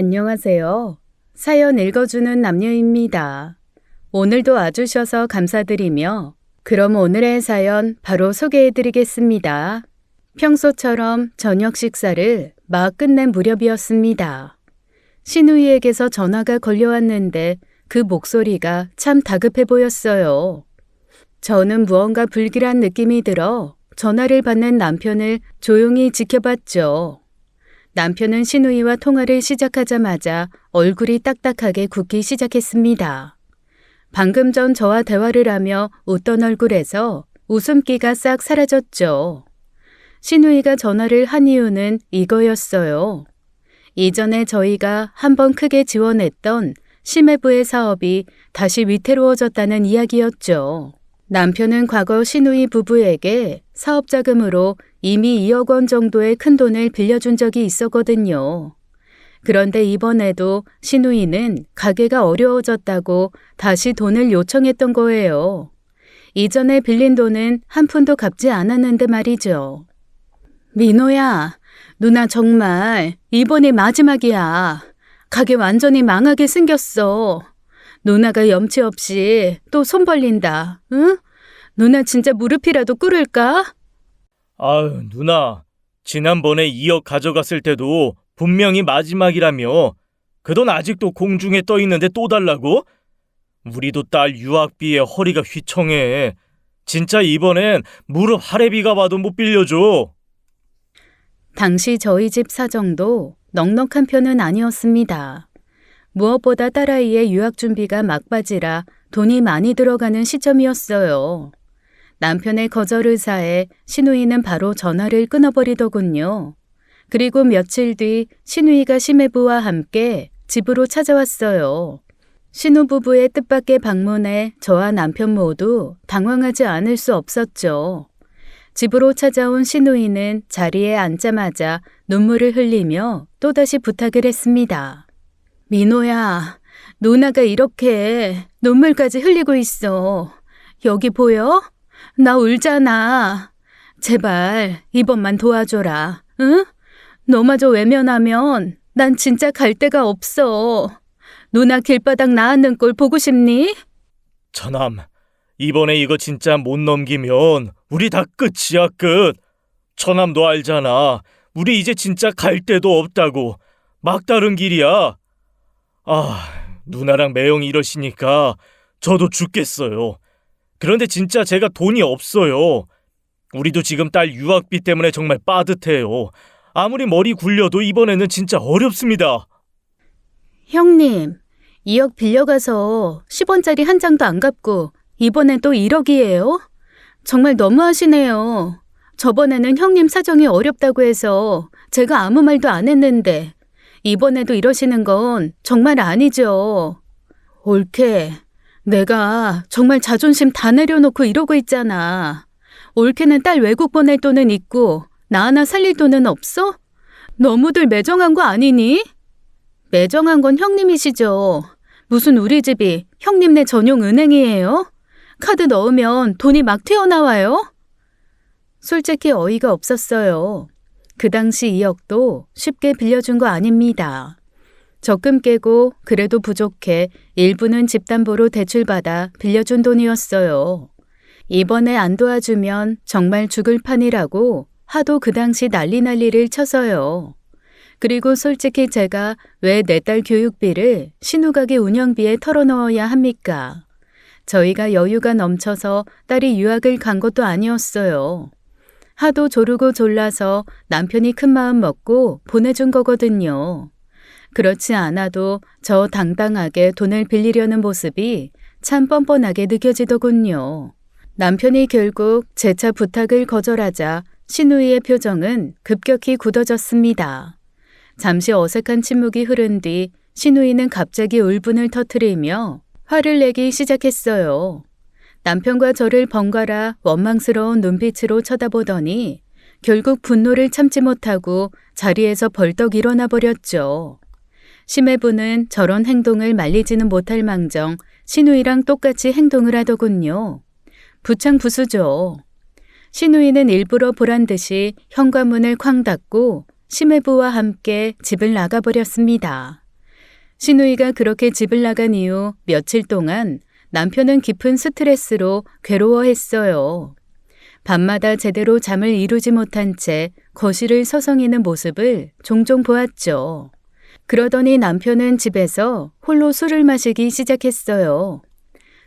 안녕하세요. 사연 읽어주는 남녀입니다. 오늘도 와주셔서 감사드리며 그럼 오늘의 사연 바로 소개해드리겠습니다. 평소처럼 저녁 식사를 막 끝낸 무렵이었습니다. 신우이에게서 전화가 걸려왔는데 그 목소리가 참 다급해 보였어요. 저는 무언가 불길한 느낌이 들어 전화를 받는 남편을 조용히 지켜봤죠. 남편은 신우이와 통화를 시작하자마자 얼굴이 딱딱하게 붓기 시작했습니다. 방금 전 저와 대화를 하며 웃던 얼굴에서 웃음기가 싹 사라졌죠. 신우이가 전화를 한 이유는 이거였어요. 이전에 저희가 한번 크게 지원했던 심해부의 사업이 다시 위태로워졌다는 이야기였죠. 남편은 과거 신우이 부부에게 사업 자금으로 이미 2억 원 정도의 큰 돈을 빌려준 적이 있었거든요. 그런데 이번에도 신우이는 가게가 어려워졌다고 다시 돈을 요청했던 거예요. 이전에 빌린 돈은 한 푼도 갚지 않았는데 말이죠. 민호야, 누나 정말 이번이 마지막이야. 가게 완전히 망하게 생겼어. 누나가 염치 없이 또 손 벌린다. 응? 누나 진짜 무릎이라도 꿇을까? 아유, 누나. 지난번에 2억 가져갔을 때도 분명히 마지막이라며. 그 돈 아직도 공중에 떠 있는데 또 달라고? 우리도 딸 유학비에 허리가 휘청해. 진짜 이번엔 무릎 하래비가 와도 못 빌려줘. 당시 저희 집 사정도 넉넉한 편은 아니었습니다. 무엇보다 딸아이의 유학 준비가 막바지라 돈이 많이 들어가는 시점이었어요. 남편의 거절 의사에 신우이는 바로 전화를 끊어버리더군요. 그리고 며칠 뒤 신우이가 심해부와 함께 집으로 찾아왔어요. 신우부부의 뜻밖의 방문에 저와 남편 모두 당황하지 않을 수 없었죠. 집으로 찾아온 신우이는 자리에 앉자마자 눈물을 흘리며 또다시 부탁을 했습니다. 민호야, 누나가 이렇게 눈물까지 흘리고 있어. 여기 보여? 나 울잖아. 제발 이번만 도와줘라. 응? 너마저 외면하면 난 진짜 갈 데가 없어. 누나 길바닥 나앉는 꼴 보고 싶니? 처남, 이번에 이거 진짜 못 넘기면 우리 다 끝이야, 끝. 처남도 알잖아. 우리 이제 진짜 갈 데도 없다고. 막다른 길이야. 누나랑 매형이 이러시니까 저도 죽겠어요. 그런데 진짜 제가 돈이 없어요. 우리도 지금 딸 유학비 때문에 정말 빠듯해요. 아무리 머리 굴려도 이번에는 진짜 어렵습니다. 형님, 2억 빌려가서 10원짜리 한 장도 안 갚고 이번엔 또 1억이에요? 정말 너무하시네요. 저번에는 형님 사정이 어렵다고 해서 제가 아무 말도 안 했는데 이번에도 이러시는 건 정말 아니죠. 올케, 내가 정말 자존심 다 내려놓고 이러고 있잖아. 올케는 딸 외국 보낼 돈은 있고 나 하나 살릴 돈은 없어? 너무들 매정한 거 아니니? 매정한 건 형님이시죠. 무슨 우리 집이 형님네 전용 은행이에요? 카드 넣으면 돈이 막 튀어나와요? 솔직히 어이가 없었어요. 그 당시 2억도 쉽게 빌려준 거 아닙니다. 적금 깨고 그래도 부족해 일부는 집담보로 대출받아 빌려준 돈이었어요. 이번에 안 도와주면 정말 죽을 판이라고 하도 그 당시 난리를 쳐서요. 그리고 솔직히 제가 왜 내 딸 교육비를 신우가게 운영비에 털어넣어야 합니까? 저희가 여유가 넘쳐서 딸이 유학을 간 것도 아니었어요. 하도 조르고 졸라서 남편이 큰 마음 먹고 보내준 거거든요. 그렇지 않아도 저 당당하게 돈을 빌리려는 모습이 참 뻔뻔하게 느껴지더군요. 남편이 결국 재차 부탁을 거절하자 신우이의 표정은 급격히 굳어졌습니다. 잠시 어색한 침묵이 흐른 뒤 신우이는 갑자기 울분을 터뜨리며 화를 내기 시작했어요. 남편과 저를 번갈아 원망스러운 눈빛으로 쳐다보더니 결국 분노를 참지 못하고 자리에서 벌떡 일어나 버렸죠. 심해부는 저런 행동을 말리지는 못할 망정 신우이랑 똑같이 행동을 하더군요. 부창부수죠. 신우이는 일부러 보란 듯이 현관문을 쾅 닫고 심해부와 함께 집을 나가버렸습니다. 신우이가 그렇게 집을 나간 이후 며칠 동안 남편은 깊은 스트레스로 괴로워했어요. 밤마다 제대로 잠을 이루지 못한 채 거실을 서성이는 모습을 종종 보았죠. 그러더니 남편은 집에서 홀로 술을 마시기 시작했어요.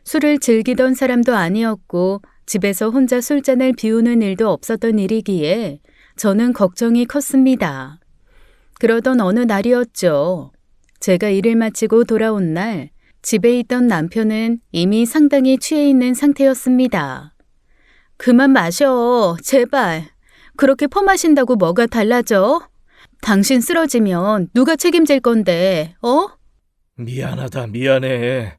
술을 즐기던 사람도 아니었고 집에서 혼자 술잔을 비우는 일도 없었던 일이기에 저는 걱정이 컸습니다. 그러던 어느 날이었죠. 제가 일을 마치고 돌아온 날 집에 있던 남편은 이미 상당히 취해 있는 상태였습니다. 그만 마셔, 제발. 그렇게 퍼마신다고 뭐가 달라져? 당신 쓰러지면 누가 책임질 건데, 어? 미안하다, 미안해.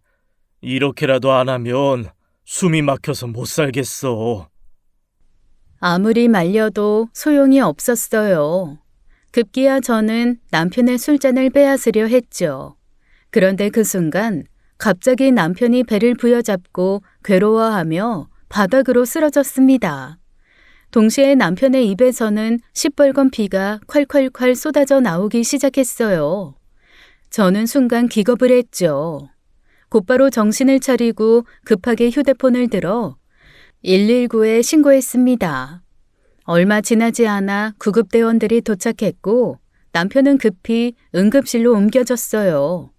이렇게라도 안 하면 숨이 막혀서 못 살겠어. 아무리 말려도 소용이 없었어요. 급기야 저는 남편의 술잔을 빼앗으려 했죠. 그런데 그 순간 갑자기 남편이 배를 부여잡고 괴로워하며 바닥으로 쓰러졌습니다. 동시에 남편의 입에서는 시뻘건 피가 콸콸콸 쏟아져 나오기 시작했어요. 저는 순간 기겁을 했죠. 곧바로 정신을 차리고 급하게 휴대폰을 들어 119에 신고했습니다. 얼마 지나지 않아 구급대원들이 도착했고 남편은 급히 응급실로 옮겨졌어요.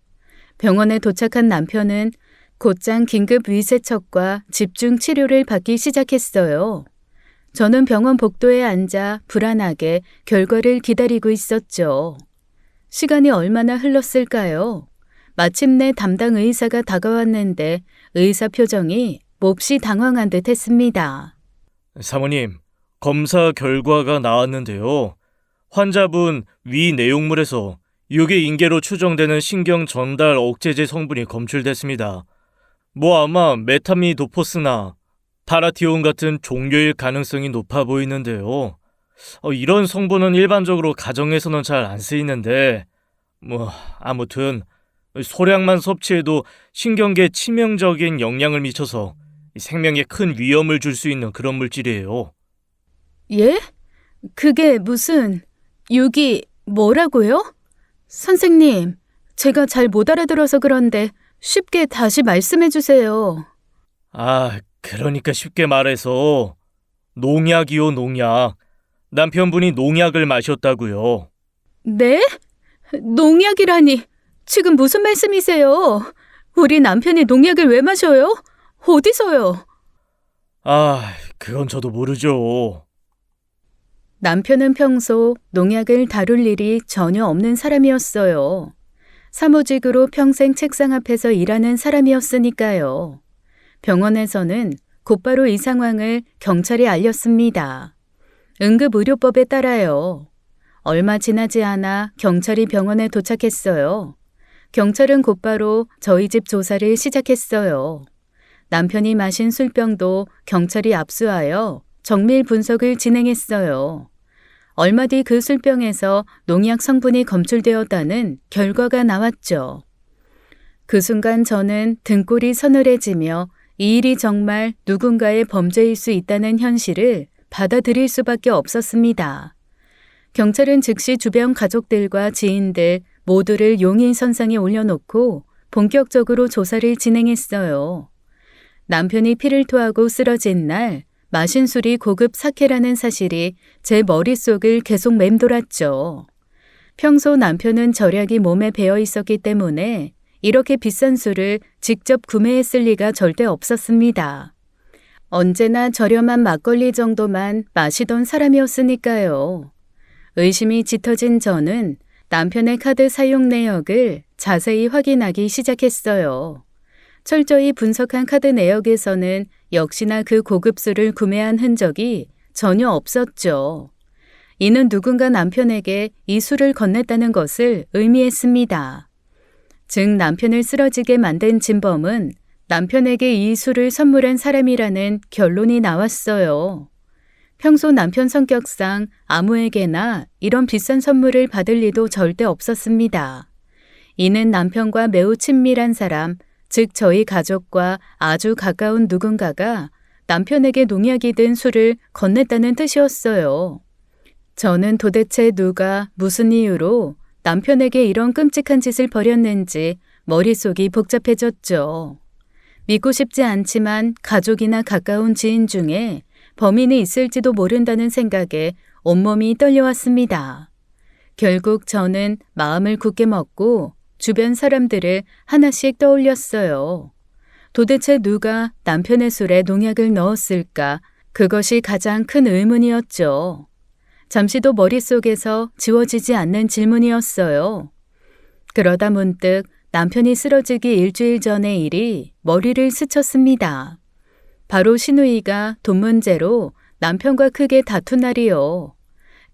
병원에 도착한 남편은 곧장 긴급 위세척과 집중 치료를 받기 시작했어요. 저는 병원 복도에 앉아 불안하게 결과를 기다리고 있었죠. 시간이 얼마나 흘렀을까요? 마침내 담당 의사가 다가왔는데 의사 표정이 몹시 당황한 듯 했습니다. 사모님, 검사 결과가 나왔는데요. 환자분 위 내용물에서 유기인계로 추정되는 신경 전달 억제제 성분이 검출됐습니다. 아마 메타미도포스나 파라티온 같은 종료일 가능성이 높아 보이는데요. 이런 성분은 일반적으로 가정에서는 잘 안 쓰이는데 아무튼 소량만 섭취해도 신경계에 치명적인 영향을 미쳐서 생명에 큰 위험을 줄 수 있는 그런 물질이에요. 예? 그게 무슨 뭐라고요? 선생님, 제가 잘 못 알아들어서 그런데 쉽게 다시 말씀해 주세요. 그러니까 쉽게 말해서 농약이요, 농약. 남편분이 농약을 마셨다고요. 네? 농약이라니, 지금 무슨 말씀이세요? 우리 남편이 농약을 왜 마셔요? 어디서요? 그건 저도 모르죠. 남편은 평소 농약을 다룰 일이 전혀 없는 사람이었어요. 사무직으로 평생 책상 앞에서 일하는 사람이었으니까요. 병원에서는 곧바로 이 상황을 경찰에 알렸습니다. 응급의료법에 따라요. 얼마 지나지 않아 경찰이 병원에 도착했어요. 경찰은 곧바로 저희 집 조사를 시작했어요. 남편이 마신 술병도 경찰이 압수하여 정밀 분석을 진행했어요. 얼마 뒤 그 술병에서 농약 성분이 검출되었다는 결과가 나왔죠. 그 순간 저는 등골이 서늘해지며 이 일이 정말 누군가의 범죄일 수 있다는 현실을 받아들일 수밖에 없었습니다. 경찰은 즉시 주변 가족들과 지인들 모두를 용의선상에 올려놓고 본격적으로 조사를 진행했어요. 남편이 피를 토하고 쓰러진 날 마신 술이 고급 사케라는 사실이 제 머릿속을 계속 맴돌았죠. 평소 남편은 절약이 몸에 배어 있었기 때문에 이렇게 비싼 술을 직접 구매했을 리가 절대 없었습니다. 언제나 저렴한 막걸리 정도만 마시던 사람이었으니까요. 의심이 짙어진 저는 남편의 카드 사용 내역을 자세히 확인하기 시작했어요. 철저히 분석한 카드 내역에서는 역시나 그 고급술을 구매한 흔적이 전혀 없었죠. 이는 누군가 남편에게 이 술을 건넸다는 것을 의미했습니다. 즉 남편을 쓰러지게 만든 진범은 남편에게 이 술을 선물한 사람이라는 결론이 나왔어요. 평소 남편 성격상 아무에게나 이런 비싼 선물을 받을 리도 절대 없었습니다. 이는 남편과 매우 친밀한 사람, 즉 저희 가족과 아주 가까운 누군가가 남편에게 농약이 든 술을 건넸다는 뜻이었어요. 저는 도대체 누가 무슨 이유로 남편에게 이런 끔찍한 짓을 벌였는지 머릿속이 복잡해졌죠. 믿고 싶지 않지만 가족이나 가까운 지인 중에 범인이 있을지도 모른다는 생각에 온몸이 떨려왔습니다. 결국 저는 마음을 굳게 먹고 주변 사람들을 하나씩 떠올렸어요. 도대체 누가 남편의 술에 농약을 넣었을까? 그것이 가장 큰 의문이었죠. 잠시도 머릿속에서 지워지지 않는 질문이었어요. 그러다 문득 남편이 쓰러지기 일주일 전의 일이 머리를 스쳤습니다. 바로 시누이가 돈 문제로 남편과 크게 다툰 날이요.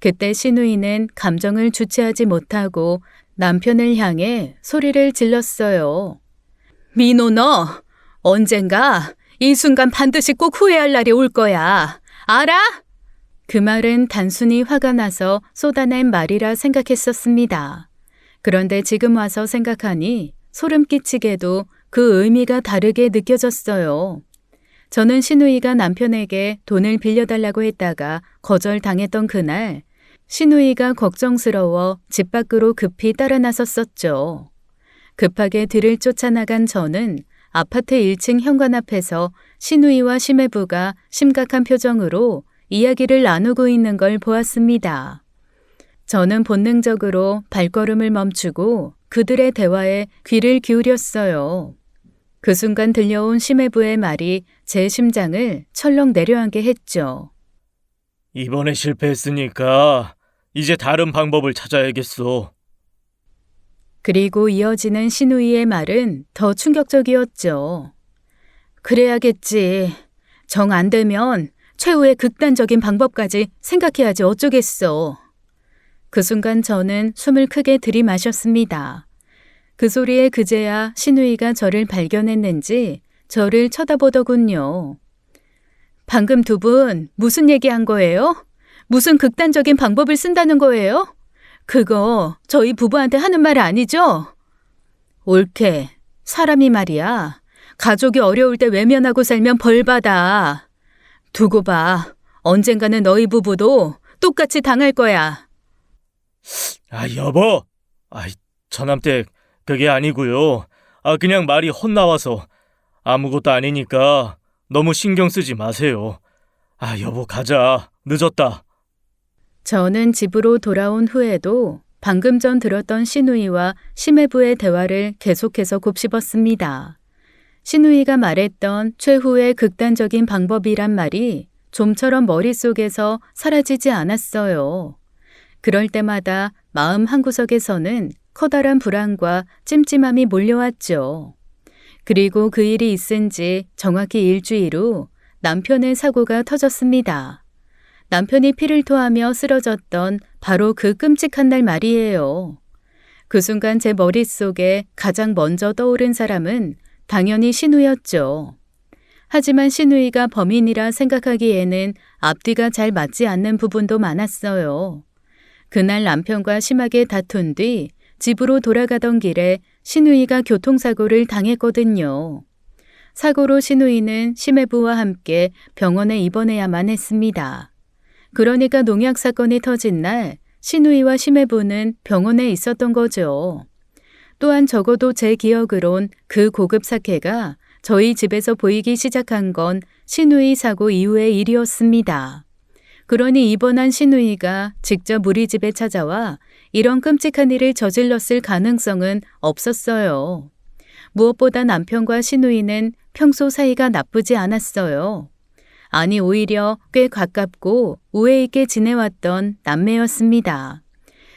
그때 시누이는 감정을 주체하지 못하고 남편을 향해 소리를 질렀어요. 민호, 너 언젠가 이 순간 반드시 꼭 후회할 날이 올 거야. 알아? 그 말은 단순히 화가 나서 쏟아낸 말이라 생각했었습니다. 그런데 지금 와서 생각하니 소름 끼치게도 그 의미가 다르게 느껴졌어요. 저는 시누이가 남편에게 돈을 빌려달라고 했다가 거절당했던 그날, 시누이가 걱정스러워 집 밖으로 급히 따라 나섰었죠. 급하게 뒤를 쫓아나간 저는 아파트 1층 현관 앞에서 시누이와 시매부가 심각한 표정으로 이야기를 나누고 있는 걸 보았습니다. 저는 본능적으로 발걸음을 멈추고 그들의 대화에 귀를 기울였어요. 그 순간 들려온 시매부의 말이 제 심장을 철렁 내려앉게 했죠. 이번에 실패했으니까 이제 다른 방법을 찾아야겠어. 그리고 이어지는 시누이의 말은 더 충격적이었죠. 그래야겠지. 정 안 되면 최후의 극단적인 방법까지 생각해야지 어쩌겠어. 그 순간 저는 숨을 크게 들이마셨습니다. 그 소리에 그제야 시누이가 저를 발견했는지 저를 쳐다보더군요. 방금 두 분 무슨 얘기한 거예요? 무슨 극단적인 방법을 쓴다는 거예요? 그거 저희 부부한테 하는 말 아니죠? 옳게. 사람이 말이야. 가족이 어려울 때 외면하고 살면 벌 받아. 두고 봐. 언젠가는 너희 부부도 똑같이 당할 거야. 여보. 저남댁 그게 아니고요. 그냥 말이 헛나와서 아무것도 아니니까 너무 신경 쓰지 마세요. 여보, 가자. 늦었다. 저는 집으로 돌아온 후에도 방금 전 들었던 시누이와 시매부의 대화를 계속해서 곱씹었습니다. 시누이가 말했던 최후의 극단적인 방법이란 말이 좀처럼 머릿속에서 사라지지 않았어요. 그럴 때마다 마음 한구석에서는 커다란 불안과 찜찜함이 몰려왔죠. 그리고 그 일이 있은 지 정확히 일주일 후 남편의 사고가 터졌습니다. 남편이 피를 토하며 쓰러졌던 바로 그 끔찍한 날 말이에요. 그 순간 제 머릿속에 가장 먼저 떠오른 사람은 당연히 시누이였죠. 하지만 시누이가 범인이라 생각하기에는 앞뒤가 잘 맞지 않는 부분도 많았어요. 그날 남편과 심하게 다툰 뒤 집으로 돌아가던 길에 시누이가 교통사고를 당했거든요. 사고로 시누이는 시매부와 함께 병원에 입원해야만 했습니다. 그러니까 농약 사건이 터진 날 시누이와 시매부는 병원에 있었던 거죠. 또한 적어도 제 기억으론 그 고급 사케가 저희 집에서 보이기 시작한 건 시누이 사고 이후의 일이었습니다. 그러니 입원한 시누이가 직접 우리 집에 찾아와 이런 끔찍한 일을 저질렀을 가능성은 없었어요. 무엇보다 남편과 시누이는 평소 사이가 나쁘지 않았어요. 아니, 오히려 꽤 가깝고 우애 있게 지내왔던 남매였습니다.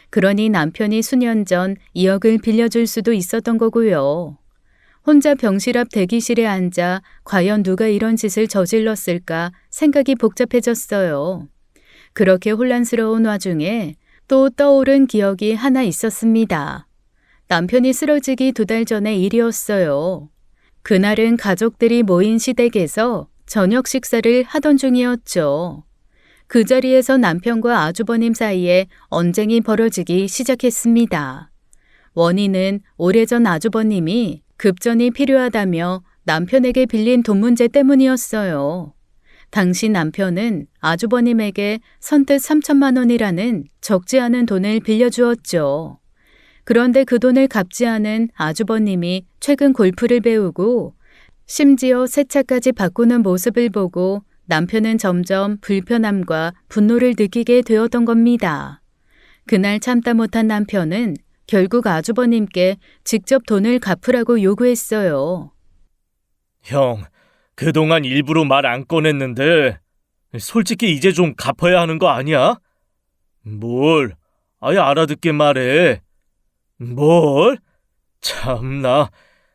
그러니 남편이 수년 전 2억을 빌려줄 수도 있었던 거고요. 혼자 병실 앞 대기실에 앉아 과연 누가 이런 짓을 저질렀을까 생각이 복잡해졌어요. 그렇게 혼란스러운 와중에 또 떠오른 기억이 하나 있었습니다. 남편이 쓰러지기 2달 전의 일이었어요. 그날은 가족들이 모인 시댁에서 저녁 식사를 하던 중이었죠. 그 자리에서 남편과 아주버님 사이에 언쟁이 벌어지기 시작했습니다. 원인은 오래전 아주버님이 급전이 필요하다며 남편에게 빌린 돈 문제 때문이었어요. 당시 남편은 아주버님에게 선뜻 3천만 원이라는 적지 않은 돈을 빌려주었죠. 그런데 그 돈을 갚지 않은 아주버님이 최근 골프를 배우고 심지어 새 차까지 바꾸는 모습을 보고 남편은 점점 불편함과 분노를 느끼게 되었던 겁니다. 그날 참다 못한 남편은 결국 아주버님께 직접 돈을 갚으라고 요구했어요. 형, 그동안 일부러 말 안 꺼냈는데 솔직히 이제 좀 갚아야 하는 거 아니야? 뭘? 아예 알아듣게 말해. 뭘? 참나,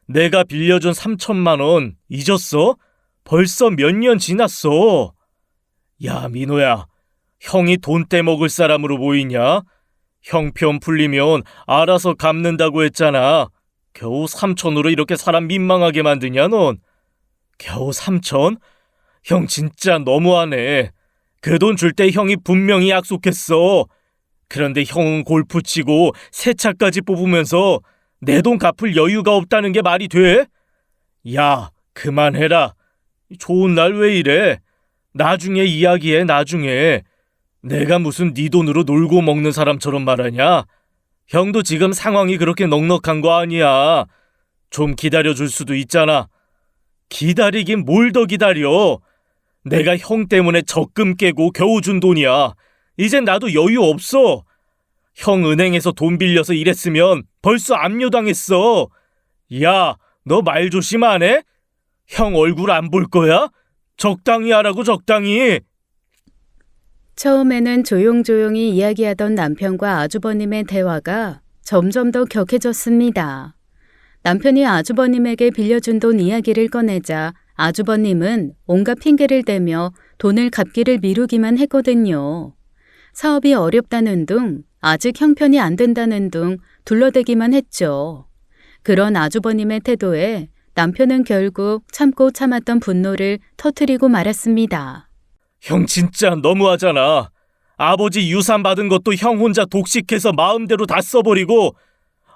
내가 빌려준 3천만 원 잊었어? 벌써 몇 년 지났어. 야, 민호야, 형이 돈 떼먹을 사람으로 보이냐? 형편 풀리면 알아서 갚는다고 했잖아. 겨우 3천으로 이렇게 사람 민망하게 만드냐, 넌? 겨우 3천? 형 진짜 너무하네. 그 돈 줄 때 형이 분명히 약속했어. 그런데 형은 골프 치고 새 차까지 뽑으면서 내 돈 갚을 여유가 없다는 게 말이 돼? 야, 그만해라. 좋은 날 왜 이래? 나중에 이야기해, 나중에. 내가 무슨 네 돈으로 놀고 먹는 사람처럼 말하냐? 형도 지금 상황이 그렇게 넉넉한 거 아니야. 좀 기다려줄 수도 있잖아. 기다리긴 뭘 더 기다려. 내가 형 때문에 적금 깨고 겨우 준 돈이야. 이젠 나도 여유 없어. 형 은행에서 돈 빌려서 일했으면 벌써 압류당했어. 야, 너 말 조심 안 해? 형 얼굴 안 볼 거야? 적당히 하라고, 적당히. 처음에는 조용조용히 이야기하던 남편과 아주버님의 대화가 점점 더 격해졌습니다. 남편이 아주버님에게 빌려준 돈 이야기를 꺼내자 아주버님은 온갖 핑계를 대며 돈을 갚기를 미루기만 했거든요. 사업이 어렵다는 둥, 아직 형편이 안 된다는 둥 둘러대기만 했죠. 그런 아주버님의 태도에 남편은 결국 참고 참았던 분노를 터뜨리고 말았습니다. 형 진짜 너무하잖아. 아버지 유산 받은 것도 형 혼자 독식해서 마음대로 다 써버리고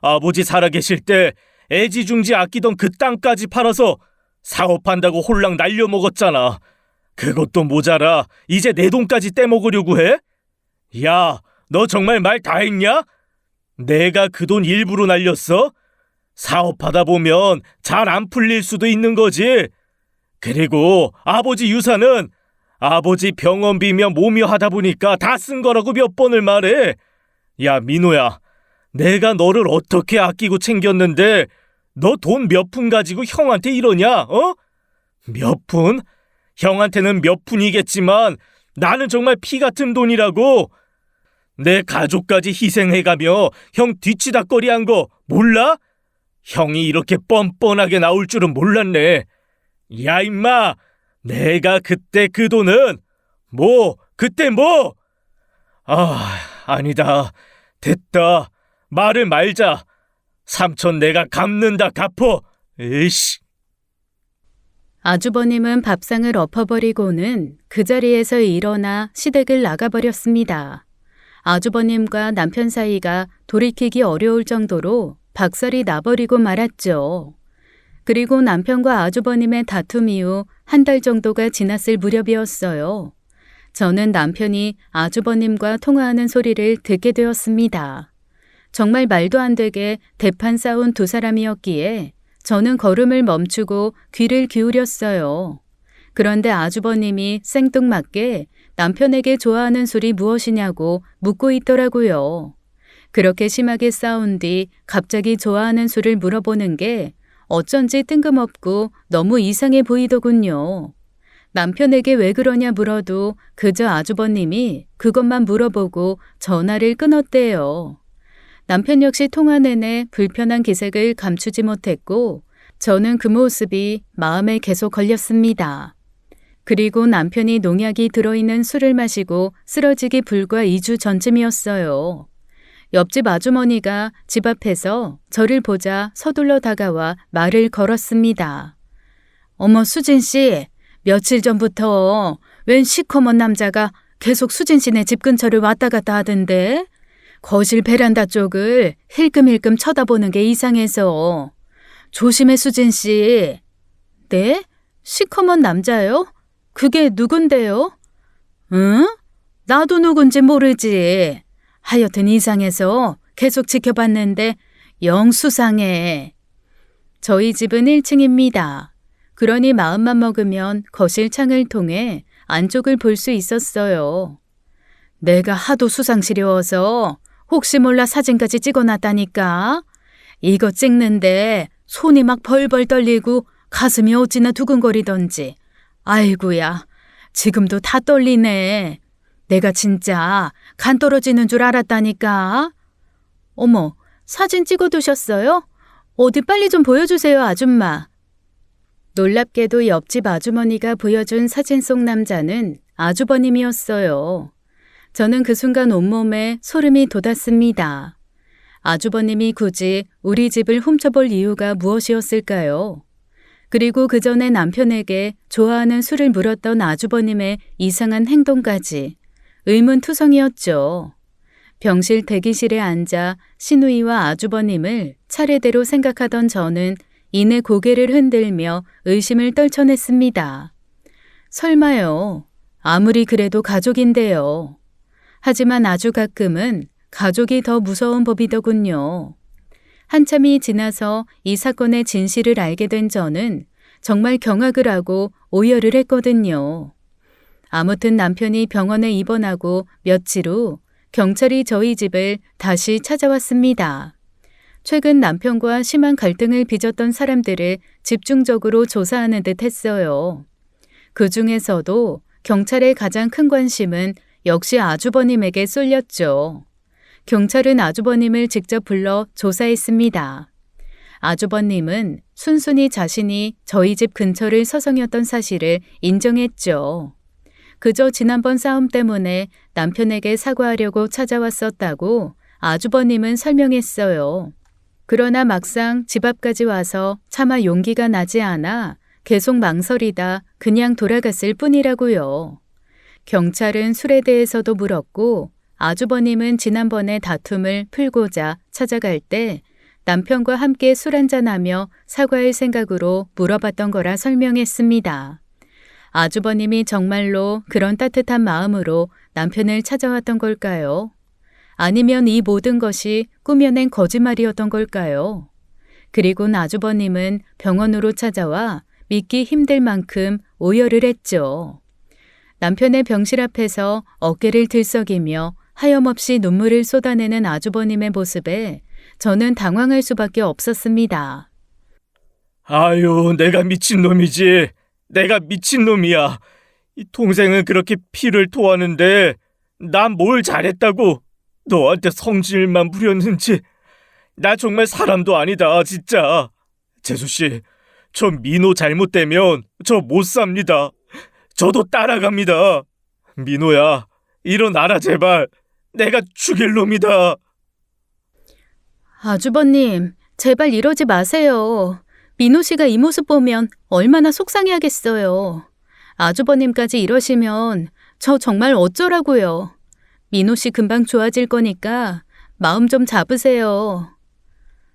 아버지 살아계실 때 애지중지 아끼던 그 땅까지 팔아서 사업한다고 홀랑 날려먹었잖아. 그것도 모자라 이제 내 돈까지 떼먹으려고 해? 야, 너 정말 말 다 했냐? 내가 그 돈 일부러 날렸어? 사업하다 보면 잘 안 풀릴 수도 있는 거지. 그리고 아버지 유산은 아버지 병원비며 뭐며 하다 보니까 다 쓴 거라고 몇 번을 말해. 야, 민호야, 내가 너를 어떻게 아끼고 챙겼는데 너 돈 몇 푼 가지고 형한테 이러냐? 어? 몇 푼? 형한테는 몇 푼이겠지만 나는 정말 피 같은 돈이라고. 내 가족까지 희생해가며 형 뒤치다꺼리한 거 몰라? 형이 이렇게 뻔뻔하게 나올 줄은 몰랐네. 야, 임마, 내가 그때 그 돈은 그때 뭐? 아니다. 됐다. 말을 말자. 3천 내가 갚는다, 갚어. 에이씨. 아주버님은 밥상을 엎어버리고는 그 자리에서 일어나 시댁을 나가버렸습니다. 아주버님과 남편 사이가 돌이키기 어려울 정도로 박살이 나버리고 말았죠. 그리고 남편과 아주버님의 다툼 이후 한 달 정도가 지났을 무렵이었어요. 저는 남편이 아주버님과 통화하는 소리를 듣게 되었습니다. 정말 말도 안 되게 대판 싸운 두 사람이었기에 저는 걸음을 멈추고 귀를 기울였어요. 그런데 아주버님이 생뚱맞게 남편에게 좋아하는 술이 무엇이냐고 묻고 있더라고요. 그렇게 심하게 싸운 뒤 갑자기 좋아하는 술을 물어보는 게 어쩐지 뜬금없고 너무 이상해 보이더군요. 남편에게 왜 그러냐 물어도 그저 아주버님이 그것만 물어보고 전화를 끊었대요. 남편 역시 통화 내내 불편한 기색을 감추지 못했고 저는 그 모습이 마음에 계속 걸렸습니다. 그리고 남편이 농약이 들어있는 술을 마시고 쓰러지기 불과 2주 전쯤이었어요. 옆집 아주머니가 집 앞에서 저를 보자 서둘러 다가와 말을 걸었습니다. 어머, 수진 씨, 며칠 전부터 웬 시커먼 남자가 계속 수진 씨네 집 근처를 왔다 갔다 하던데 거실 베란다 쪽을 힐끔힐끔 쳐다보는 게 이상해서. 조심해, 수진 씨. 네? 시커먼 남자요? 그게 누군데요? 응? 나도 누군지 모르지. 하여튼 이상해서 계속 지켜봤는데 영 수상해. 저희 집은 1층입니다. 그러니 마음만 먹으면 거실 창을 통해 안쪽을 볼 수 있었어요. 내가 하도 수상스러워서 혹시 몰라 사진까지 찍어놨다니까. 이거 찍는데 손이 막 벌벌 떨리고 가슴이 어찌나 두근거리던지. 아이고야, 지금도 다 떨리네. 내가 진짜 간 떨어지는 줄 알았다니까. 어머, 사진 찍어두셨어요? 어디 빨리 좀 보여주세요, 아줌마. 놀랍게도 옆집 아주머니가 보여준 사진 속 남자는 아주버님이었어요. 저는 그 순간 온몸에 소름이 돋았습니다. 아주버님이 굳이 우리 집을 훔쳐볼 이유가 무엇이었을까요? 그리고 그 전에 남편에게 좋아하는 술을 물었던 아주버님의 이상한 행동까지 의문투성이었죠. 병실 대기실에 앉아 시누이와 아주버님을 차례대로 생각하던 저는 이내 고개를 흔들며 의심을 떨쳐냈습니다. 설마요. 아무리 그래도 가족인데요. 하지만 아주 가끔은 가족이 더 무서운 법이더군요. 한참이 지나서 이 사건의 진실을 알게 된 저는 정말 경악을 하고 오열을 했거든요. 아무튼 남편이 병원에 입원하고 며칠 후 경찰이 저희 집을 다시 찾아왔습니다. 최근 남편과 심한 갈등을 빚었던 사람들을 집중적으로 조사하는 듯 했어요. 그 중에서도 경찰의 가장 큰 관심은 역시 아주버님에게 쏠렸죠. 경찰은 아주버님을 직접 불러 조사했습니다. 아주버님은 순순히 자신이 저희 집 근처를 서성였던 사실을 인정했죠. 그저 지난번 싸움 때문에 남편에게 사과하려고 찾아왔었다고 아주버님은 설명했어요. 그러나 막상 집 앞까지 와서 차마 용기가 나지 않아 계속 망설이다 그냥 돌아갔을 뿐이라고요. 경찰은 술에 대해서도 물었고 아주버님은 지난번에 다툼을 풀고자 찾아갈 때 남편과 함께 술 한잔하며 사과할 생각으로 물어봤던 거라 설명했습니다. 아주버님이 정말로 그런 따뜻한 마음으로 남편을 찾아왔던 걸까요? 아니면 이 모든 것이 꾸며낸 거짓말이었던 걸까요? 그리고 아주버님은 병원으로 찾아와 믿기 힘들 만큼 오열을 했죠. 남편의 병실 앞에서 어깨를 들썩이며 하염없이 눈물을 쏟아내는 아주버님의 모습에 저는 당황할 수밖에 없었습니다. 아유, 내가 미친놈이지. 내가 미친놈이야. 이 동생은 그렇게 피를 토하는데 난 뭘 잘했다고 너한테 성질만 부렸는지. 나 정말 사람도 아니다, 진짜. 재수씨, 저 민호 잘못되면 저 못 삽니다. 저도 따라갑니다. 민호야, 일어나라 제발. 내가 죽일 놈이다. 아주버님, 제발 이러지 마세요. 민호 씨가 이 모습 보면 얼마나 속상해하겠어요. 아주버님까지 이러시면 저 정말 어쩌라고요. 민호 씨 금방 좋아질 거니까 마음 좀 잡으세요.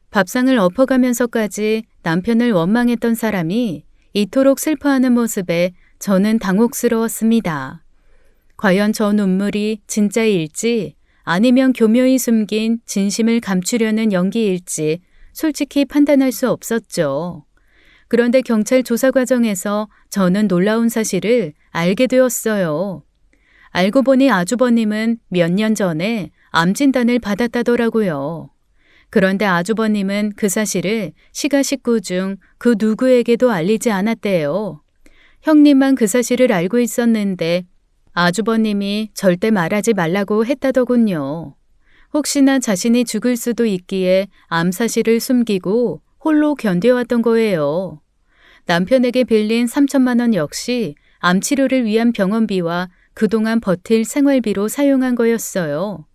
밥상을 엎어가면서까지 남편을 원망했던 사람이 이토록 슬퍼하는 모습에 저는 당혹스러웠습니다. 과연 저 눈물이 진짜일지 아니면 교묘히 숨긴 진심을 감추려는 연기일지 솔직히 판단할 수 없었죠. 그런데 경찰 조사 과정에서 저는 놀라운 사실을 알게 되었어요. 알고 보니 아주버님은 몇 년 전에 암 진단을 받았다더라고요. 그런데 아주버님은 그 사실을 시가 식구 중 그 누구에게도 알리지 않았대요. 형님만 그 사실을 알고 있었는데 아주버님이 절대 말하지 말라고 했다더군요. 혹시나 자신이 죽을 수도 있기에 암 사실을 숨기고 홀로 견뎌왔던 거예요. 남편에게 빌린 3천만 원 역시 암 치료를 위한 병원비와 그동안 버틸 생활비로 사용한 거였어요.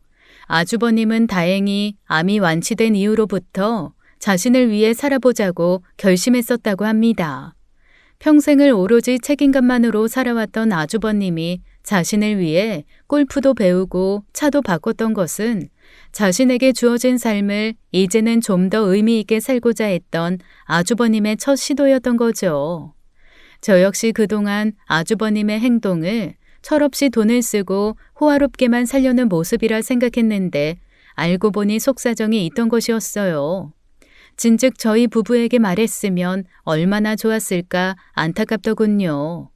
아주버님은 다행히 암이 완치된 이후로부터 자신을 위해 살아보자고 결심했었다고 합니다. 평생을 오로지 책임감만으로 살아왔던 아주버님이 자신을 위해 골프도 배우고 차도 바꿨던 것은 자신에게 주어진 삶을 이제는 좀 더 의미 있게 살고자 했던 아주버님의 첫 시도였던 거죠. 저 역시 그동안 아주버님의 행동을 철없이 돈을 쓰고 호화롭게만 살려는 모습이라 생각했는데 알고 보니 속사정이 있던 것이었어요. 진즉 저희 부부에게 말했으면 얼마나 좋았을까 안타깝더군요.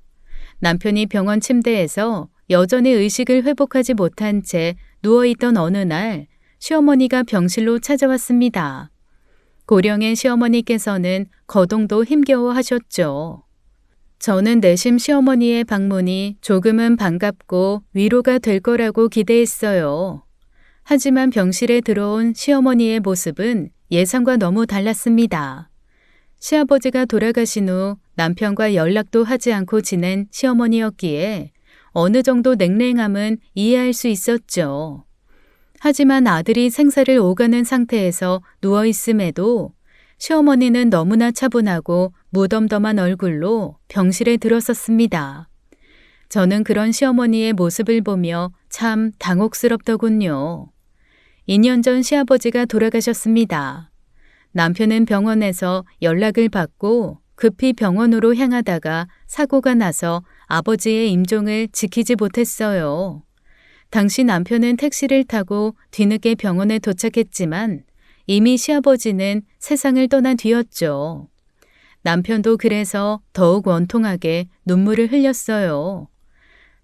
남편이 병원 침대에서 여전히 의식을 회복하지 못한 채 누워있던 어느 날 시어머니가 병실로 찾아왔습니다. 고령의 시어머니께서는 거동도 힘겨워 하셨죠. 저는 내심 시어머니의 방문이 조금은 반갑고 위로가 될 거라고 기대했어요. 하지만 병실에 들어온 시어머니의 모습은 예상과 너무 달랐습니다. 시아버지가 돌아가신 후 남편과 연락도 하지 않고 지낸 시어머니였기에 어느 정도 냉랭함은 이해할 수 있었죠. 하지만 아들이 생사를 오가는 상태에서 누워있음에도 시어머니는 너무나 차분하고 무덤덤한 얼굴로 병실에 들어섰습니다. 저는 그런 시어머니의 모습을 보며 참 당혹스럽더군요. 2년 전 시아버지가 돌아가셨습니다. 남편은 병원에서 연락을 받고 급히 병원으로 향하다가 사고가 나서 아버지의 임종을 지키지 못했어요. 당시 남편은 택시를 타고 뒤늦게 병원에 도착했지만 이미 시아버지는 세상을 떠난 뒤였죠. 남편도 그래서 더욱 원통하게 눈물을 흘렸어요.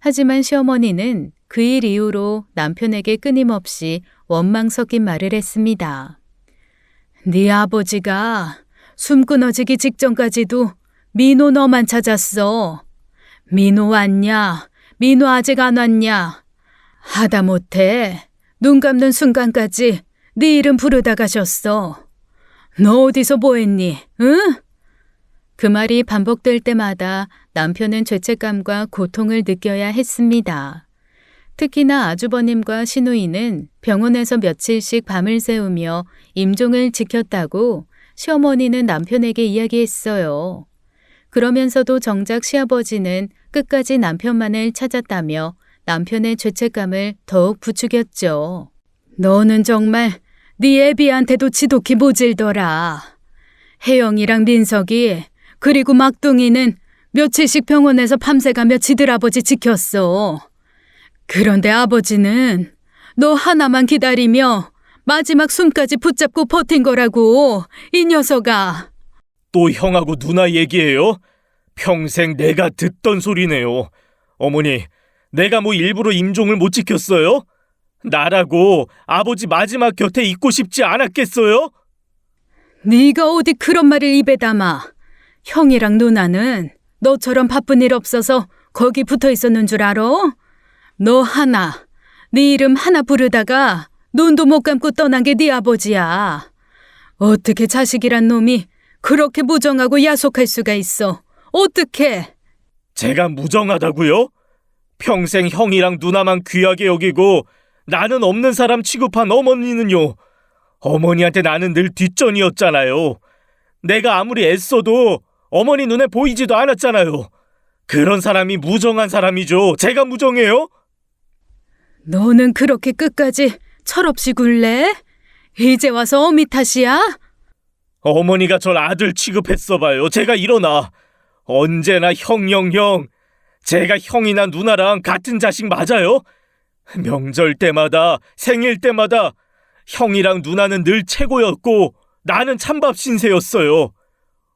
하지만 시어머니는 그 일 이후로 남편에게 끊임없이 원망 섞인 말을 했습니다. 네 아버지가 숨 끊어지기 직전까지도 민호 너만 찾았어. 민호 왔냐? 민호 아직 안 왔냐? 하다못해 눈 감는 순간까지 네 이름 부르다 가셨어. 너 어디서 뭐했니? 응? 그 말이 반복될 때마다 남편은 죄책감과 고통을 느껴야 했습니다. 특히나 아주버님과 시누이는 병원에서 며칠씩 밤을 새우며 임종을 지켰다고 시어머니는 남편에게 이야기했어요. 그러면서도 정작 시아버지는 끝까지 남편만을 찾았다며 남편의 죄책감을 더욱 부추겼죠. 너는 정말 네 애비한테도 지독히 모질더라. 혜영이랑 민석이 그리고 막둥이는 며칠씩 병원에서 밤새가며 지들 아버지 지켰어. 그런데 아버지는 너 하나만 기다리며 마지막 숨까지 붙잡고 버틴 거라고, 이 녀석아. 또 형하고 누나 얘기해요? 평생 내가 듣던 소리네요. 어머니, 내가 뭐 일부러 임종을 못 지켰어요? 나라고 아버지 마지막 곁에 있고 싶지 않았겠어요? 네가 어디 그런 말을 입에 담아. 형이랑 누나는 너처럼 바쁜 일 없어서 거기 붙어 있었는 줄 알아? 너 하나, 네 이름 하나 부르다가 눈도 못 감고 떠난 게 네 아버지야. 어떻게 자식이란 놈이 그렇게 무정하고 야속할 수가 있어. 어떻게? 제가 무정하다고요? 평생 형이랑 누나만 귀하게 여기고 나는 없는 사람 취급한 어머니는요. 어머니한테 나는 늘 뒷전이었잖아요. 내가 아무리 애써도 어머니 눈에 보이지도 않았잖아요. 그런 사람이 무정한 사람이죠. 제가 무정해요? 너는 그렇게 끝까지 철없이 굴래? 이제 와서 어미 탓이야? 어머니가 절 아들 취급했어 봐요. 제가 일어나. 언제나 형. 제가 형이나 누나랑 같은 자식 맞아요? 명절 때마다, 생일 때마다 형이랑 누나는 늘 최고였고 나는 찬밥 신세였어요.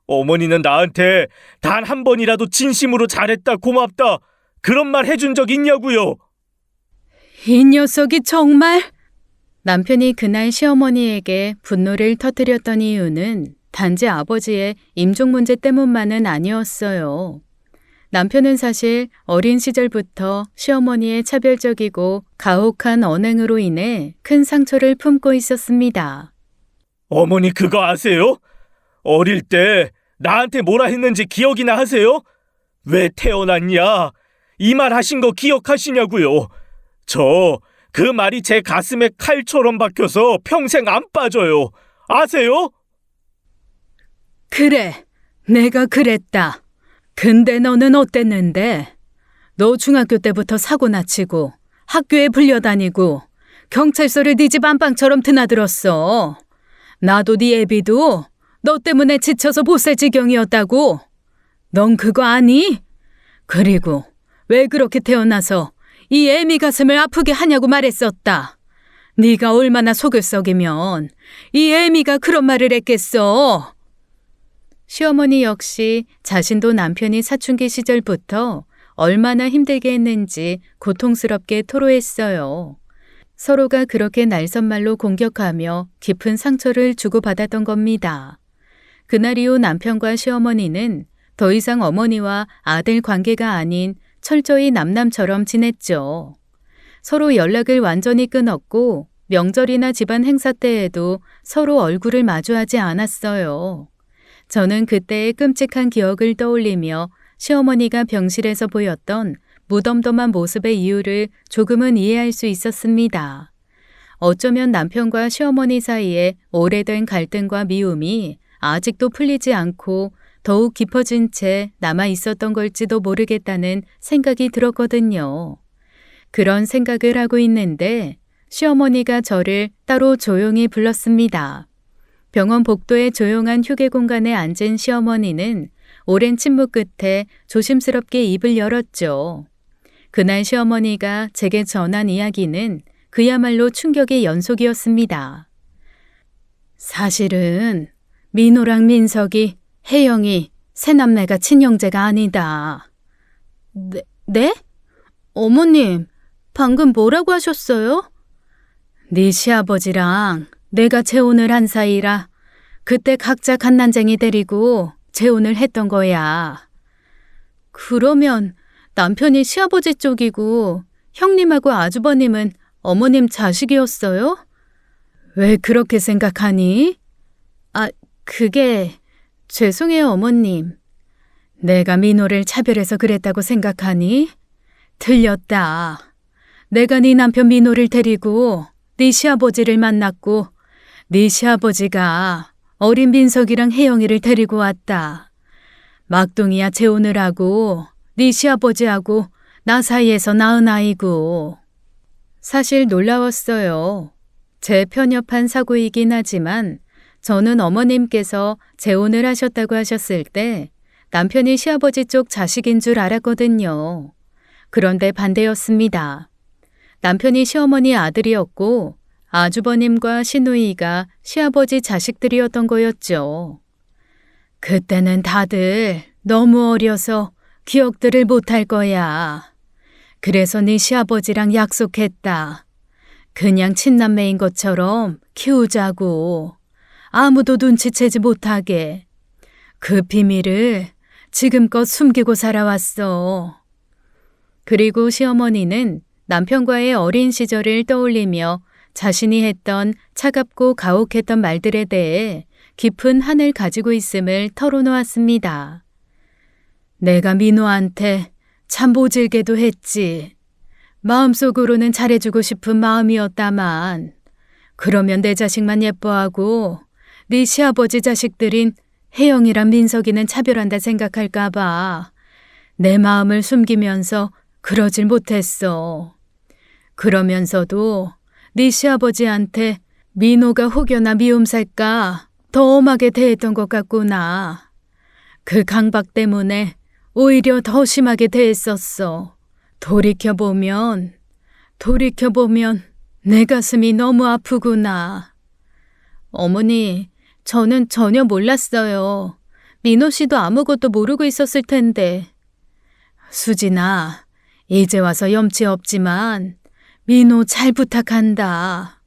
어머니는 나한테 단 한 번이라도 진심으로 잘했다, 고맙다 그런 말 해준 적 있냐고요? 이 녀석이 정말... 남편이 그날 시어머니에게 분노를 터뜨렸던 이유는 단지 아버지의 임종 문제 때문만은 아니었어요. 남편은 사실 어린 시절부터 시어머니의 차별적이고 가혹한 언행으로 인해 큰 상처를 품고 있었습니다. 어머니 그거 아세요? 어릴 때 나한테 뭐라 했는지 기억이나 하세요? 왜 태어났냐? 이 말 하신 거 기억하시냐고요? 저 그 말이 제 가슴에 칼처럼 박혀서 평생 안 빠져요. 아세요? 그래, 내가 그랬다. 근데 너는 어땠는데? 너 중학교 때부터 사고나 치고 학교에 불려다니고 경찰서를 네 집 안방처럼 드나들었어. 나도 네 애비도 너 때문에 지쳐서 못 살 지경이었다고. 넌 그거 아니? 그리고 왜 그렇게 태어나서 이 애미 가슴을 아프게 하냐고 말했었다. 네가 얼마나 속을 썩이면 이 애미가 그런 말을 했겠어. 시어머니 역시 자신도 남편이 사춘기 시절부터 얼마나 힘들게 했는지 고통스럽게 토로했어요. 서로가 그렇게 날선말로 공격하며 깊은 상처를 주고받았던 겁니다. 그날 이후 남편과 시어머니는 더 이상 어머니와 아들 관계가 아닌 철저히 남남처럼 지냈죠. 서로 연락을 완전히 끊었고 명절이나 집안 행사 때에도 서로 얼굴을 마주하지 않았어요. 저는 그때의 끔찍한 기억을 떠올리며 시어머니가 병실에서 보였던 무덤덤한 모습의 이유를 조금은 이해할 수 있었습니다. 어쩌면 남편과 시어머니 사이에 오래된 갈등과 미움이 아직도 풀리지 않고 더욱 깊어진 채 남아 있었던 걸지도 모르겠다는 생각이 들었거든요. 그런 생각을 하고 있는데 시어머니가 저를 따로 조용히 불렀습니다. 병원 복도의 조용한 휴게 공간에 앉은 시어머니는 오랜 침묵 끝에 조심스럽게 입을 열었죠. 그날 시어머니가 제게 전한 이야기는 그야말로 충격의 연속이었습니다. 사실은 민호랑 민석이, 혜영이 새남매가 친형제가 아니다. 네? 어머님, 방금 뭐라고 하셨어요? 네 시아버지랑 내가 재혼을 한 사이라 그때 각자 갓난쟁이 데리고 재혼을 했던 거야. 그러면 남편이 시아버지 쪽이고 형님하고 아주버님은 어머님 자식이었어요? 왜 그렇게 생각하니? 그게 죄송해요, 어머님. 내가 민호를 차별해서 그랬다고 생각하니? 틀렸다. 내가 네 남편 민호를 데리고 네 시아버지를 만났고 네 시아버지가 어린 민석이랑 혜영이를 데리고 왔다. 막둥이야 재혼을 하고 네 시아버지하고 나 사이에서 낳은 아이고. 사실 놀라웠어요. 제 편협한 사고이긴 하지만 저는 어머님께서 재혼을 하셨다고 하셨을 때 남편이 시아버지 쪽 자식인 줄 알았거든요. 그런데 반대였습니다. 남편이 시어머니 아들이었고 아주버님과 시누이가 시아버지 자식들이었던 거였죠. 그때는 다들 너무 어려서 기억들을 못할 거야. 그래서 네 시아버지랑 약속했다. 그냥 친남매인 것처럼 키우자고. 아무도 눈치채지 못하게. 그 비밀을 지금껏 숨기고 살아왔어. 그리고 시어머니는 남편과의 어린 시절을 떠올리며 자신이 했던 차갑고 가혹했던 말들에 대해 깊은 한을 가지고 있음을 털어놓았습니다. 내가 민호한테 참 모질게도 했지. 마음속으로는 잘해주고 싶은 마음이었다만 그러면 내 자식만 예뻐하고 네 시아버지 자식들인 혜영이랑 민석이는 차별한다 생각할까 봐 내 마음을 숨기면서 그러질 못했어. 그러면서도 네 시아버지한테 민호가 혹여나 미움 살까 더 엄하게 대했던 것 같구나. 그 강박 때문에 오히려 더 심하게 대했었어. 돌이켜보면 내 가슴이 너무 아프구나. 어머니, 저는 전혀 몰랐어요. 민호 씨도 아무것도 모르고 있었을 텐데. 수진아, 이제 와서 염치 없지만 민호 잘 부탁한다.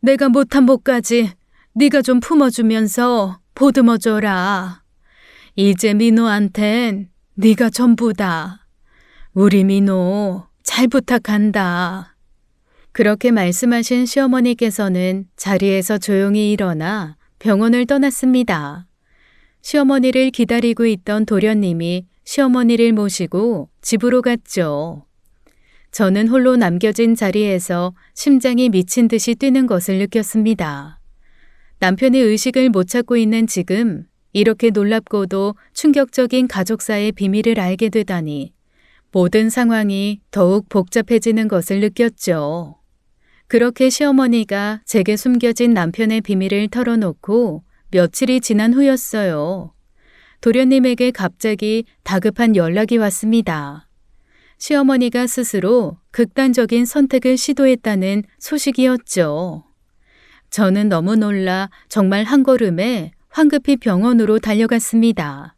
내가 못한 몫까지 네가 좀 품어주면서 보듬어줘라. 이제 민호한텐 네가 전부다. 우리 민호 잘 부탁한다. 그렇게 말씀하신 시어머니께서는 자리에서 조용히 일어나 병원을 떠났습니다. 시어머니를 기다리고 있던 도련님이 시어머니를 모시고 집으로 갔죠. 저는 홀로 남겨진 자리에서 심장이 미친 듯이 뛰는 것을 느꼈습니다. 남편이 의식을 못 찾고 있는 지금 이렇게 놀랍고도 충격적인 가족사의 비밀을 알게 되다니 모든 상황이 더욱 복잡해지는 것을 느꼈죠. 그렇게 시어머니가 제게 숨겨진 남편의 비밀을 털어놓고 며칠이 지난 후였어요. 도련님에게 갑자기 다급한 연락이 왔습니다. 시어머니가 스스로 극단적인 선택을 시도했다는 소식이었죠. 저는 너무 놀라 정말 한 걸음에 황급히 병원으로 달려갔습니다.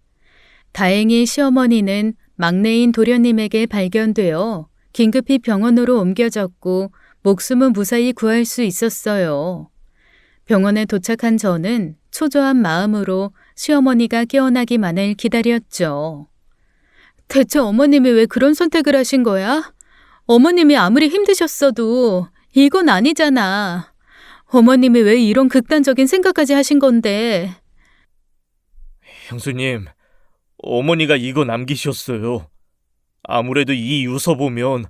다행히 시어머니는 막내인 도련님에게 발견되어 긴급히 병원으로 옮겨졌고 목숨은 무사히 구할 수 있었어요. 병원에 도착한 저는 초조한 마음으로 시어머니가 깨어나기만을 기다렸죠. 대체 어머님이 왜 그런 선택을 하신 거야? 어머님이 아무리 힘드셨어도 이건 아니잖아. 어머님이 왜 이런 극단적인 생각까지 하신 건데. 형수님, 어머니가 이거 남기셨어요. 아무래도 이 유서 보면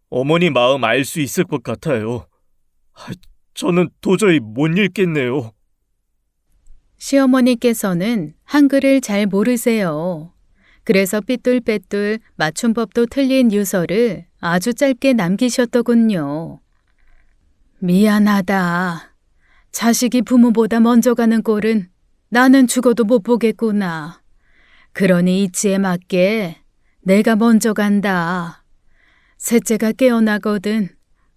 어머니 마음 알 수 있을 것 같아요. 저는 도저히 못 읽겠네요. 시어머니께서는 한글을 잘 모르세요. 그래서 삐뚤빼뚤 맞춤법도 틀린 유서를 아주 짧게 남기셨더군요. 미안하다. 자식이 부모보다 먼저 가는 꼴은 나는 죽어도 못 보겠구나. 그러니 이치에 맞게 내가 먼저 간다. 셋째가 깨어나거든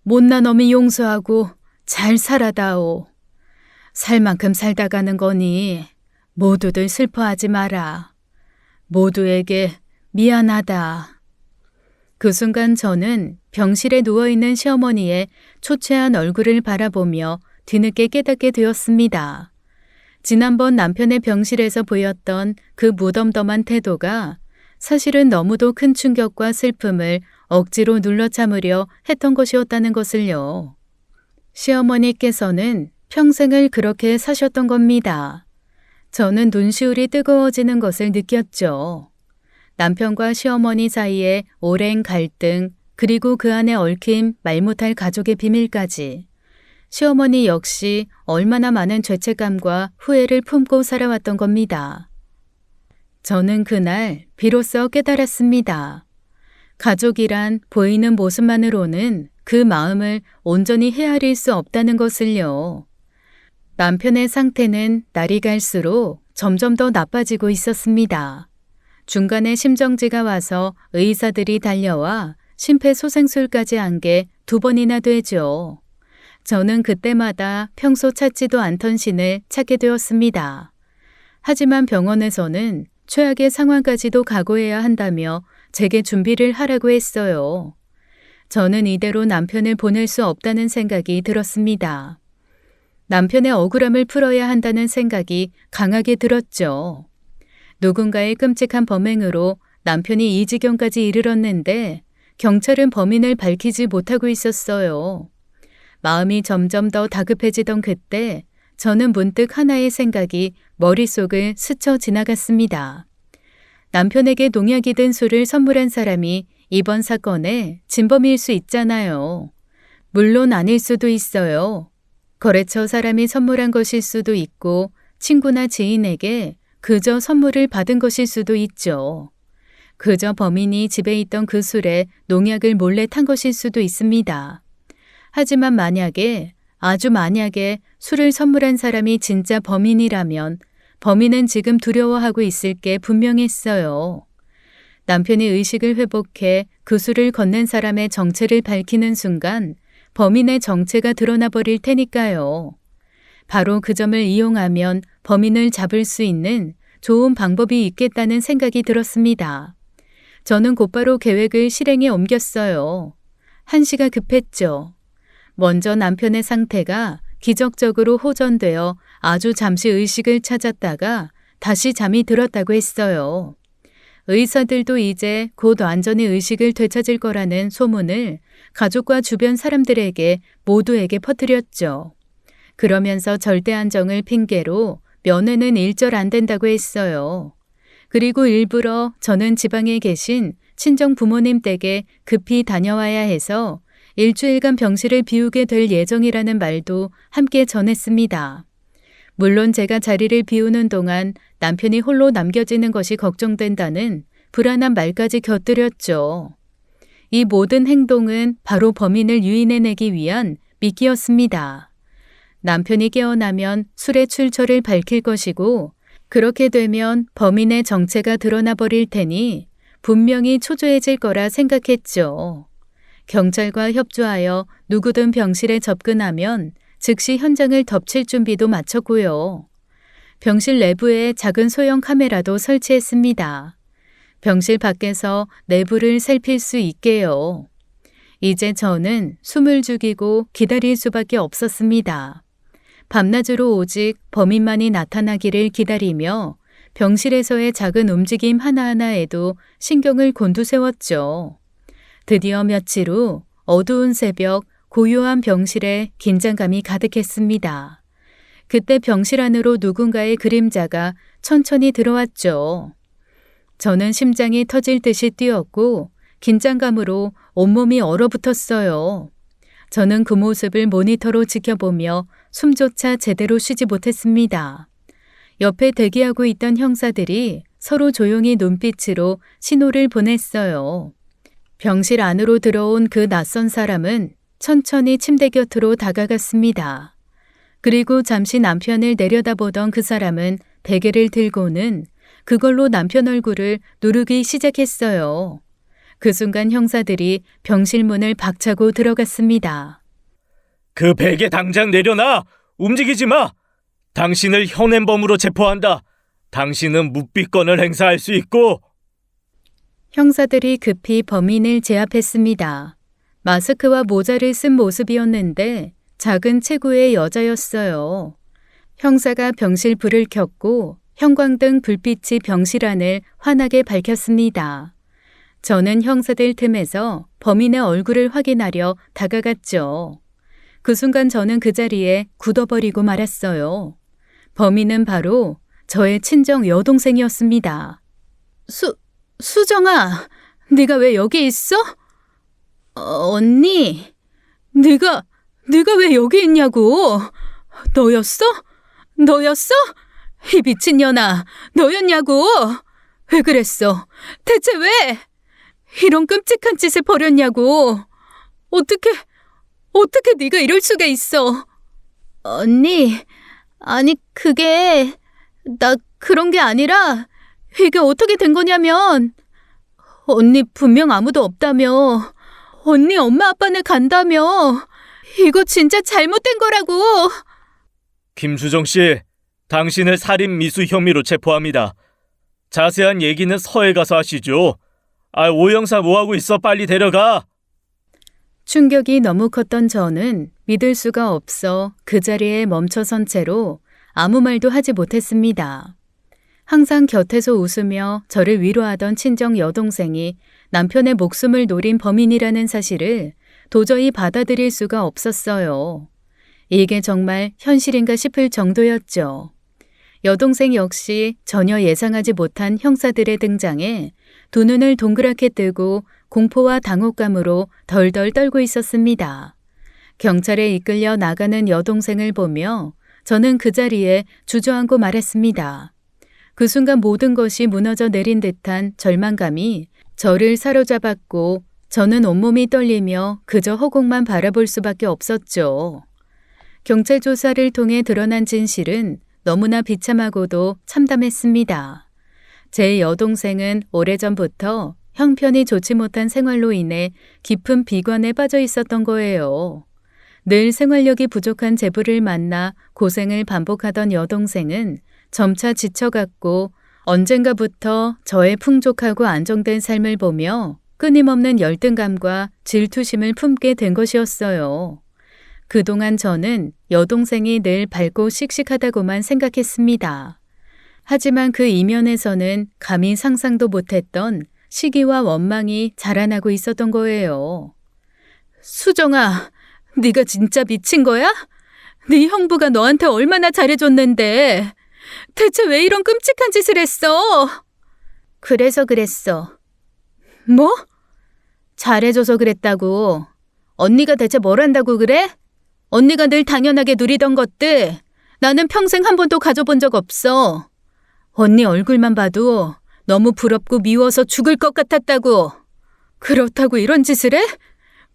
못난 어미 용서하고 잘 살아다오. 살 만큼 살다 가는 거니 모두들 슬퍼하지 마라. 모두에게 미안하다. 그 순간 저는 병실에 누워있는 시어머니의 초췌한 얼굴을 바라보며 뒤늦게 깨닫게 되었습니다. 지난번 남편의 병실에서 보였던 그 무덤덤한 태도가 사실은 너무도 큰 충격과 슬픔을 억지로 눌러 참으려 했던 것이었다는 것을요. 시어머니께서는 평생을 그렇게 사셨던 겁니다. 저는 눈시울이 뜨거워지는 것을 느꼈죠. 남편과 시어머니 사이에 오랜 갈등, 그리고 그 안에 얽힌 말 못할 가족의 비밀까지. 시어머니 역시 얼마나 많은 죄책감과 후회를 품고 살아왔던 겁니다. 저는 그날 비로소 깨달았습니다. 가족이란 보이는 모습만으로는 그 마음을 온전히 헤아릴 수 없다는 것을요. 남편의 상태는 날이 갈수록 점점 더 나빠지고 있었습니다. 중간에 심정지가 와서 의사들이 달려와 심폐소생술까지 한 게 2번이나 되죠. 저는 그때마다 평소 찾지도 않던 신을 찾게 되었습니다. 하지만 병원에서는 최악의 상황까지도 각오해야 한다며 제게 준비를 하라고 했어요. 저는 이대로 남편을 보낼 수 없다는 생각이 들었습니다. 남편의 억울함을 풀어야 한다는 생각이 강하게 들었죠. 누군가의 끔찍한 범행으로 남편이 이 지경까지 이르렀는데 경찰은 범인을 밝히지 못하고 있었어요. 마음이 점점 더 다급해지던 그때 저는 문득 하나의 생각이 머릿속을 스쳐 지나갔습니다. 남편에게 농약이 든 술을 선물한 사람이 이번 사건의 진범일 수 있잖아요. 물론 아닐 수도 있어요. 거래처 사람이 선물한 것일 수도 있고 친구나 지인에게 그저 선물을 받은 것일 수도 있죠. 그저 범인이 집에 있던 그 술에 농약을 몰래 탄 것일 수도 있습니다. 하지만 만약에, 아주 만약에 술을 선물한 사람이 진짜 범인이라면 범인은 지금 두려워하고 있을 게 분명했어요. 남편이 의식을 회복해 그 술을 건넨 사람의 정체를 밝히는 순간 범인의 정체가 드러나 버릴 테니까요. 바로 그 점을 이용하면 범인을 잡을 수 있는 좋은 방법이 있겠다는 생각이 들었습니다. 저는 곧바로 계획을 실행에 옮겼어요. 한시가 급했죠. 먼저 남편의 상태가 기적적으로 호전되어 아주 잠시 의식을 찾았다가 다시 잠이 들었다고 했어요. 의사들도 이제 곧 완전히 의식을 되찾을 거라는 소문을 가족과 주변 사람들에게 모두에게 퍼뜨렸죠. 그러면서 절대 안정을 핑계로 면회는 일절 안 된다고 했어요. 그리고 일부러 저는 지방에 계신 친정 부모님 댁에 급히 다녀와야 해서 일주일간 병실을 비우게 될 예정이라는 말도 함께 전했습니다. 물론 제가 자리를 비우는 동안 남편이 홀로 남겨지는 것이 걱정된다는 불안한 말까지 곁들였죠. 이 모든 행동은 바로 범인을 유인해내기 위한 미끼였습니다. 남편이 깨어나면 술의 출처를 밝힐 것이고 그렇게 되면 범인의 정체가 드러나 버릴 테니 분명히 초조해질 거라 생각했죠. 경찰과 협조하여 누구든 병실에 접근하면 즉시 현장을 덮칠 준비도 마쳤고요. 병실 내부에 작은 소형 카메라도 설치했습니다. 병실 밖에서 내부를 살필 수 있게요. 이제 저는 숨을 죽이고 기다릴 수밖에 없었습니다. 밤낮으로 오직 범인만이 나타나기를 기다리며 병실에서의 작은 움직임 하나하나에도 신경을 곤두세웠죠. 드디어 며칠 후 어두운 새벽 고요한 병실에 긴장감이 가득했습니다. 그때 병실 안으로 누군가의 그림자가 천천히 들어왔죠. 저는 심장이 터질 듯이 뛰었고 긴장감으로 온몸이 얼어붙었어요. 저는 그 모습을 모니터로 지켜보며 숨조차 제대로 쉬지 못했습니다. 옆에 대기하고 있던 형사들이 서로 조용히 눈빛으로 신호를 보냈어요. 병실 안으로 들어온 그 낯선 사람은 천천히 침대 곁으로 다가갔습니다. 그리고 잠시 남편을 내려다보던 그 사람은 베개를 들고는 그걸로 남편 얼굴을 누르기 시작했어요. 그 순간 형사들이 병실 문을 박차고 들어갔습니다. 그 베개 당장 내려놔! 움직이지 마! 당신을 현행범으로 체포한다. 당신은 묵비권을 행사할 수 있고. 형사들이 급히 범인을 제압했습니다. 마스크와 모자를 쓴 모습이었는데 작은 체구의 여자였어요. 형사가 병실 불을 켰고 형광등 불빛이 병실 안을 환하게 밝혔습니다. 저는 형사들 틈에서 범인의 얼굴을 확인하려 다가갔죠. 그 순간 저는 그 자리에 굳어버리고 말았어요. 범인은 바로 저의 친정 여동생이었습니다. 수정아, 네가 왜 여기 있어? 언니, 네가 왜 여기 있냐고? 너였어? 이 미친년아, 너였냐고? 왜 그랬어? 대체 왜? 이런 끔찍한 짓을 벌였냐고? 어떻게 네가 이럴 수가 있어? 언니, 아니 그게 나 그런 게 아니라 이게 어떻게 된 거냐면 언니 분명 아무도 없다며 언니 엄마 아빠네 간다며 이거 진짜 잘못된 거라고. 김수정 씨, 당신을 살인 미수 혐의로 체포합니다. 자세한 얘기는 서에 가서 하시죠. 오 형사 뭐하고 있어? 빨리 데려가. 충격이 너무 컸던 저는 믿을 수가 없어 그 자리에 멈춰선 채로 아무 말도 하지 못했습니다. 항상 곁에서 웃으며 저를 위로하던 친정 여동생이 남편의 목숨을 노린 범인이라는 사실을 도저히 받아들일 수가 없었어요. 이게 정말 현실인가 싶을 정도였죠. 여동생 역시 전혀 예상하지 못한 형사들의 등장에 두 눈을 동그랗게 뜨고 공포와 당혹감으로 덜덜 떨고 있었습니다. 경찰에 이끌려 나가는 여동생을 보며 저는 그 자리에 주저앉고 말했습니다. 그 순간 모든 것이 무너져 내린 듯한 절망감이 저를 사로잡았고 저는 온몸이 떨리며 그저 허공만 바라볼 수밖에 없었죠. 경찰 조사를 통해 드러난 진실은 너무나 비참하고도 참담했습니다. 제 여동생은 오래전부터 형편이 좋지 못한 생활로 인해 깊은 비관에 빠져 있었던 거예요. 늘 생활력이 부족한 제부를 만나 고생을 반복하던 여동생은 점차 지쳐갔고 언젠가부터 저의 풍족하고 안정된 삶을 보며 끊임없는 열등감과 질투심을 품게 된 것이었어요. 그동안 저는 여동생이 늘 밝고 씩씩하다고만 생각했습니다. 하지만 그 이면에서는 감히 상상도 못했던 시기와 원망이 자라나고 있었던 거예요. 수정아, 네가 진짜 미친 거야? 네 형부가 너한테 얼마나 잘해줬는데 대체 왜 이런 끔찍한 짓을 했어? 그래서 그랬어. 뭐? 잘해줘서 그랬다고. 언니가 대체 뭘 한다고 그래? 언니가 늘 당연하게 누리던 것들 나는 평생 한 번도 가져본 적 없어. 언니 얼굴만 봐도 너무 부럽고 미워서 죽을 것 같았다고. 그렇다고 이런 짓을 해?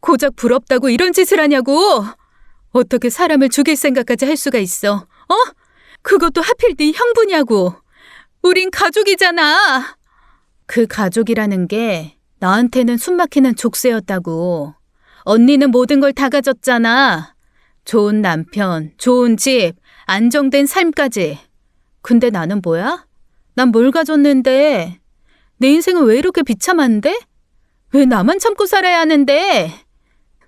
고작 부럽다고 이런 짓을 하냐고. 어떻게 사람을 죽일 생각까지 할 수가 있어? 그것도 하필 네 형부냐고. 우린 가족이잖아. 그 가족이라는 게 나한테는 숨막히는 족쇄였다고. 언니는 모든 걸 다 가졌잖아. 좋은 남편, 좋은 집, 안정된 삶까지. 근데 나는 뭐야? 난 뭘 가졌는데? 내 인생은 왜 이렇게 비참한데? 왜 나만 참고 살아야 하는데?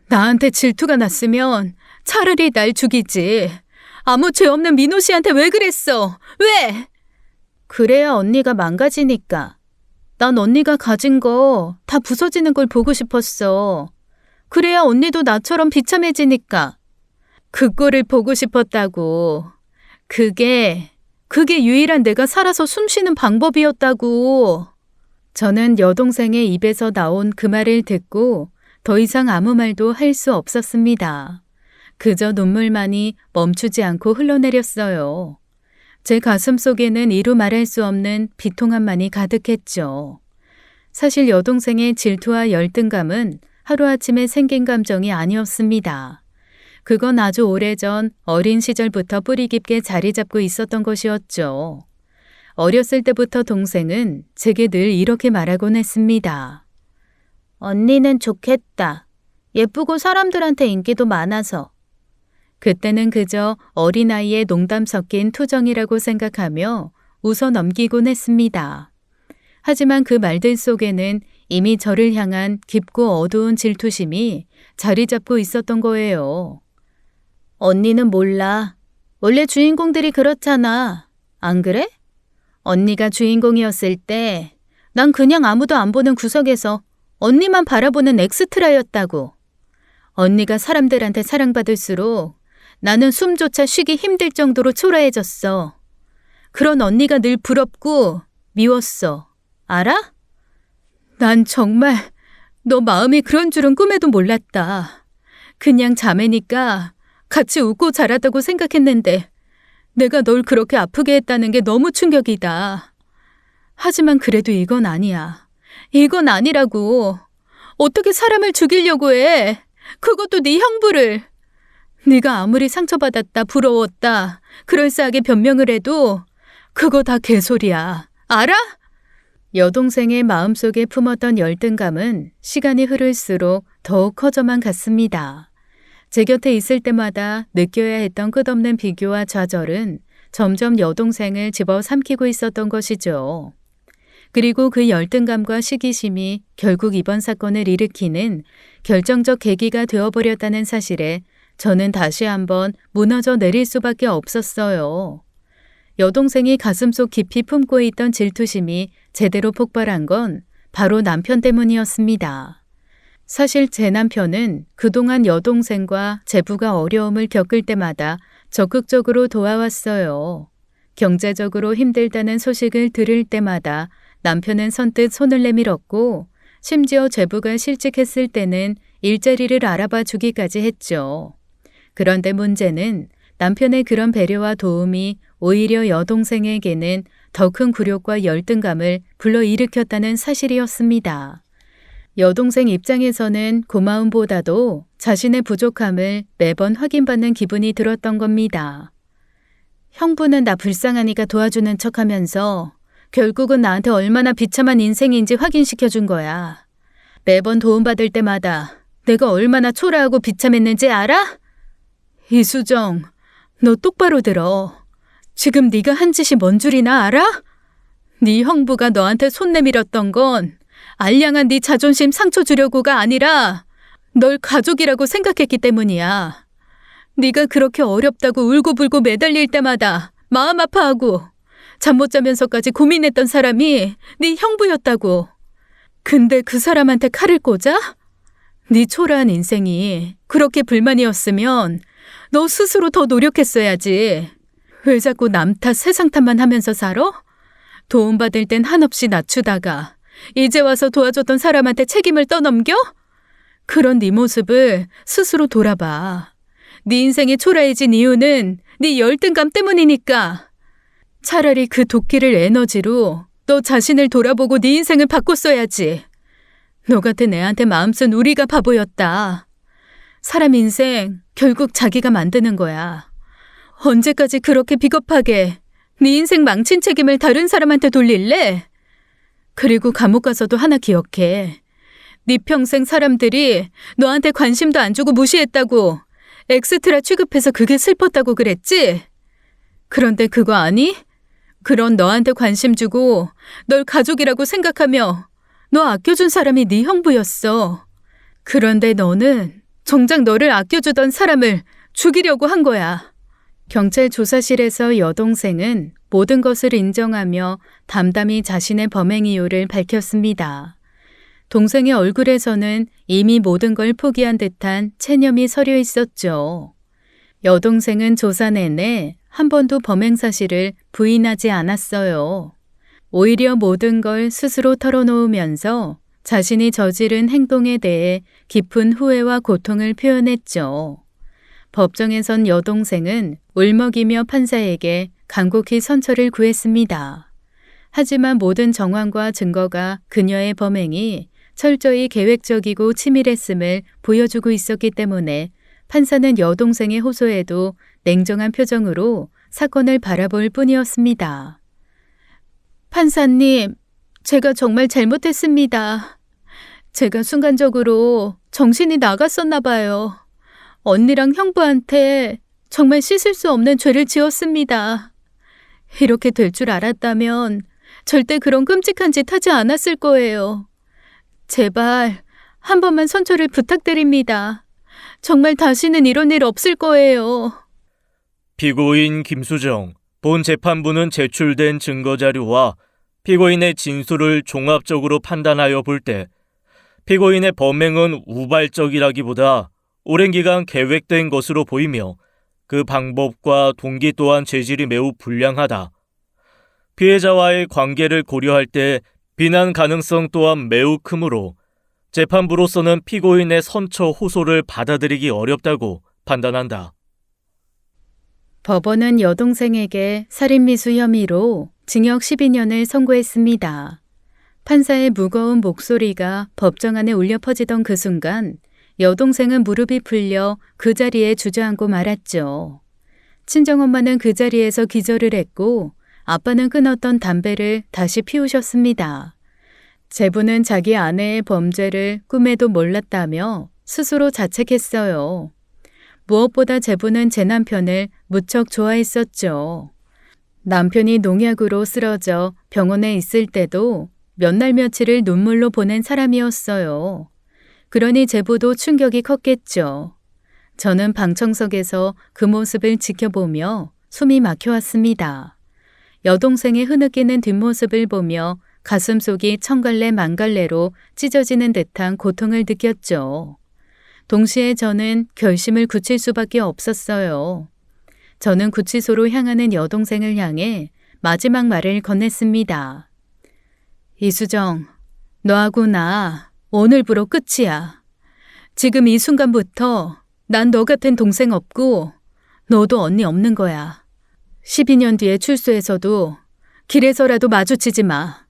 나한테 질투가 났으면 차라리 날 죽이지. 아무 죄 없는 민호 씨한테 왜 그랬어? 왜? 그래야 언니가 망가지니까. 난 언니가 가진 거 다 부서지는 걸 보고 싶었어. 그래야 언니도 나처럼 비참해지니까. 그거를 보고 싶었다고. 그게 유일한 내가 살아서 숨 쉬는 방법이었다고. 저는 여동생의 입에서 나온 그 말을 듣고 더 이상 아무 말도 할 수 없었습니다. 그저 눈물만이 멈추지 않고 흘러내렸어요. 제 가슴 속에는 이루 말할 수 없는 비통함만이 가득했죠. 사실 여동생의 질투와 열등감은 하루아침에 생긴 감정이 아니었습니다. 그건 아주 오래전 어린 시절부터 뿌리 깊게 자리 잡고 있었던 것이었죠. 어렸을 때부터 동생은 제게 늘 이렇게 말하곤 했습니다. 언니는 좋겠다. 예쁘고 사람들한테 인기도 많아서. 그때는 그저 어린아이의 농담 섞인 투정이라고 생각하며 웃어 넘기곤 했습니다. 하지만 그 말들 속에는 이미 저를 향한 깊고 어두운 질투심이 자리 잡고 있었던 거예요. 언니는 몰라. 원래 주인공들이 그렇잖아. 안 그래? 언니가 주인공이었을 때 난 그냥 아무도 안 보는 구석에서 언니만 바라보는 엑스트라였다고. 언니가 사람들한테 사랑받을수록 나는 숨조차 쉬기 힘들 정도로 초라해졌어. 그런 언니가 늘 부럽고 미웠어. 알아? 난 정말 너 마음이 그런 줄은 꿈에도 몰랐다. 그냥 자매니까 같이 웃고 자라다고 생각했는데 내가 널 그렇게 아프게 했다는 게 너무 충격이다. 하지만 그래도 이건 아니야. 이건 아니라고. 어떻게 사람을 죽이려고 해? 그것도 네 형부를. 네가 아무리 상처받았다, 부러웠다, 그럴싸하게 변명을 해도 그거 다 개소리야. 알아? 여동생의 마음속에 품었던 열등감은 시간이 흐를수록 더욱 커져만 갔습니다. 제 곁에 있을 때마다 느껴야 했던 끝없는 비교와 좌절은 점점 여동생을 집어삼키고 있었던 것이죠. 그리고 그 열등감과 시기심이 결국 이번 사건을 일으키는 결정적 계기가 되어버렸다는 사실에 저는 다시 한번 무너져 내릴 수밖에 없었어요. 여동생이 가슴속 깊이 품고 있던 질투심이 제대로 폭발한 건 바로 남편 때문이었습니다. 사실 제 남편은 그동안 여동생과 제부가 어려움을 겪을 때마다 적극적으로 도와왔어요. 경제적으로 힘들다는 소식을 들을 때마다 남편은 선뜻 손을 내밀었고 심지어 제부가 실직했을 때는 일자리를 알아봐 주기까지 했죠. 그런데 문제는 남편의 그런 배려와 도움이 오히려 여동생에게는 더 큰 굴욕과 열등감을 불러일으켰다는 사실이었습니다. 여동생 입장에서는 고마움보다도 자신의 부족함을 매번 확인받는 기분이 들었던 겁니다. 형부는 나 불쌍하니까 도와주는 척하면서 결국은 나한테 얼마나 비참한 인생인지 확인시켜준 거야. 매번 도움받을 때마다 내가 얼마나 초라하고 비참했는지 알아? 이수정, 너 똑바로 들어. 지금 네가 한 짓이 뭔 줄이나 알아? 네 형부가 너한테 손 내밀었던 건 알량한 네 자존심 상처 주려고가 아니라 널 가족이라고 생각했기 때문이야. 네가 그렇게 어렵다고 울고불고 매달릴 때마다 마음 아파하고 잠 못 자면서까지 고민했던 사람이 네 형부였다고. 근데 그 사람한테 칼을 꽂아? 네 초라한 인생이 그렇게 불만이었으면 너 스스로 더 노력했어야지. 왜 자꾸 남 탓 세상 탓만 하면서 살아? 도움받을 땐 한없이 낮추다가 이제 와서 도와줬던 사람한테 책임을 떠넘겨? 그런 네 모습을 스스로 돌아봐. 네 인생이 초라해진 이유는 네 열등감 때문이니까. 차라리 그 도끼를 에너지로 너 자신을 돌아보고 네 인생을 바꿨어야지. 너 같은 애한테 마음 쓴 우리가 바보였다. 사람 인생 결국 자기가 만드는 거야. 언제까지 그렇게 비겁하게 네 인생 망친 책임을 다른 사람한테 돌릴래? 그리고 감옥 가서도 하나 기억해. 네 평생 사람들이 너한테 관심도 안 주고 무시했다고, 엑스트라 취급해서 그게 슬펐다고 그랬지? 그런데 그거 아니? 그런 너한테 관심 주고 널 가족이라고 생각하며 너 아껴준 사람이 네 형부였어. 그런데 너는 정작 너를 아껴주던 사람을 죽이려고 한 거야. 경찰 조사실에서 여동생은 모든 것을 인정하며 담담히 자신의 범행 이유를 밝혔습니다. 동생의 얼굴에서는 이미 모든 걸 포기한 듯한 체념이 서려 있었죠. 여동생은 조사 내내 한 번도 범행 사실을 부인하지 않았어요. 오히려 모든 걸 스스로 털어놓으면서 자신이 저지른 행동에 대해 깊은 후회와 고통을 표현했죠. 법정에선 여동생은 울먹이며 판사에게 간곡히 선처를 구했습니다. 하지만 모든 정황과 증거가 그녀의 범행이 철저히 계획적이고 치밀했음을 보여주고 있었기 때문에 판사는 여동생의 호소에도 냉정한 표정으로 사건을 바라볼 뿐이었습니다. 판사님, 제가 정말 잘못했습니다. 제가 순간적으로 정신이 나갔었나 봐요. 언니랑 형부한테 정말 씻을 수 없는 죄를 지었습니다. 이렇게 될 줄 알았다면 절대 그런 끔찍한 짓 하지 않았을 거예요. 제발 한 번만 선처를 부탁드립니다. 정말 다시는 이런 일 없을 거예요. 피고인 김수정, 본 재판부는 제출된 증거자료와 피고인의 진술을 종합적으로 판단하여 볼 때 피고인의 범행은 우발적이라기보다 오랜 기간 계획된 것으로 보이며 그 방법과 동기 또한 재질이 매우 불량하다. 피해자와의 관계를 고려할 때 비난 가능성 또한 매우 크므로 재판부로서는 피고인의 선처 호소를 받아들이기 어렵다고 판단한다. 법원은 여동생에게 살인미수 혐의로 징역 12년을 선고했습니다. 판사의 무거운 목소리가 법정 안에 울려 퍼지던 그 순간 여동생은 무릎이 풀려 그 자리에 주저앉고 말았죠. 친정엄마는 그 자리에서 기절을 했고 아빠는 끊었던 담배를 다시 피우셨습니다. 제부는 자기 아내의 범죄를 꿈에도 몰랐다며 스스로 자책했어요. 무엇보다 제부는 제 남편을 무척 좋아했었죠. 남편이 농약으로 쓰러져 병원에 있을 때도 몇 날 며칠을 눈물로 보낸 사람이었어요. 그러니 제부도 충격이 컸겠죠. 저는 방청석에서 그 모습을 지켜보며 숨이 막혀왔습니다. 여동생의 흐느끼는 뒷모습을 보며 가슴속이 천갈래 만갈래로 찢어지는 듯한 고통을 느꼈죠. 동시에 저는 결심을 굳힐 수밖에 없었어요. 저는 구치소로 향하는 여동생을 향해 마지막 말을 건넸습니다. 이수정, 너하고 나 오늘부로 끝이야. 지금 이 순간부터 난 너 같은 동생 없고 너도 언니 없는 거야. 12년 뒤에 출소해서도 길에서라도 마주치지 마.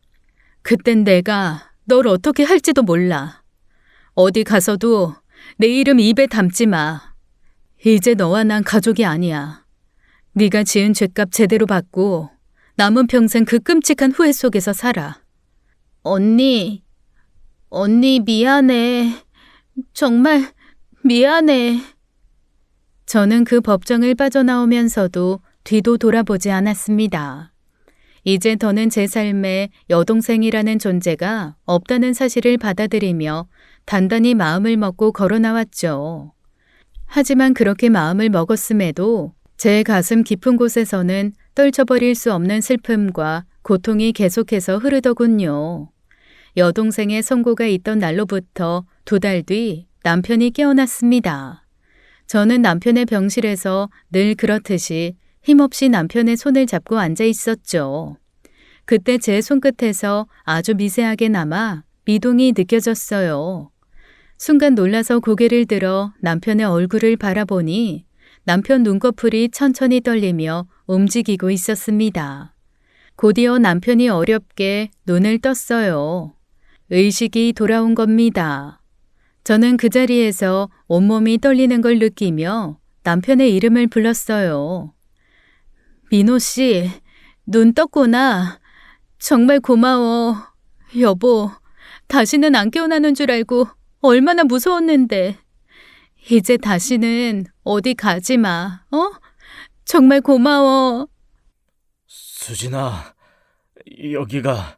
그땐 내가 널 어떻게 할지도 몰라. 어디 가서도 내 이름 입에 담지 마. 이제 너와 난 가족이 아니야. 네가 지은 죄값 제대로 받고 남은 평생 그 끔찍한 후회 속에서 살아. 언니 미안해. 정말 미안해. 저는 그 법정을 빠져나오면서도 뒤도 돌아보지 않았습니다. 이제 더는 제 삶에 여동생이라는 존재가 없다는 사실을 받아들이며 단단히 마음을 먹고 걸어 나왔죠. 하지만 그렇게 마음을 먹었음에도 제 가슴 깊은 곳에서는 떨쳐버릴 수 없는 슬픔과 고통이 계속해서 흐르더군요. 여동생의 선고가 있던 날로부터 2달 뒤 남편이 깨어났습니다. 저는 남편의 병실에서 늘 그렇듯이 힘없이 남편의 손을 잡고 앉아 있었죠. 그때 제 손끝에서 아주 미세하게 남아 미동이 느껴졌어요. 순간 놀라서 고개를 들어 남편의 얼굴을 바라보니 남편 눈꺼풀이 천천히 떨리며 움직이고 있었습니다. 곧이어 남편이 어렵게 눈을 떴어요. 의식이 돌아온 겁니다. 저는 그 자리에서 온몸이 떨리는 걸 느끼며 남편의 이름을 불렀어요. 민호 씨, 눈 떴구나. 정말 고마워. 여보, 다시는 안 깨어나는 줄 알고 얼마나 무서웠는데. 이제 다시는 어디 가지 마, 어? 정말 고마워. 수진아, 여기가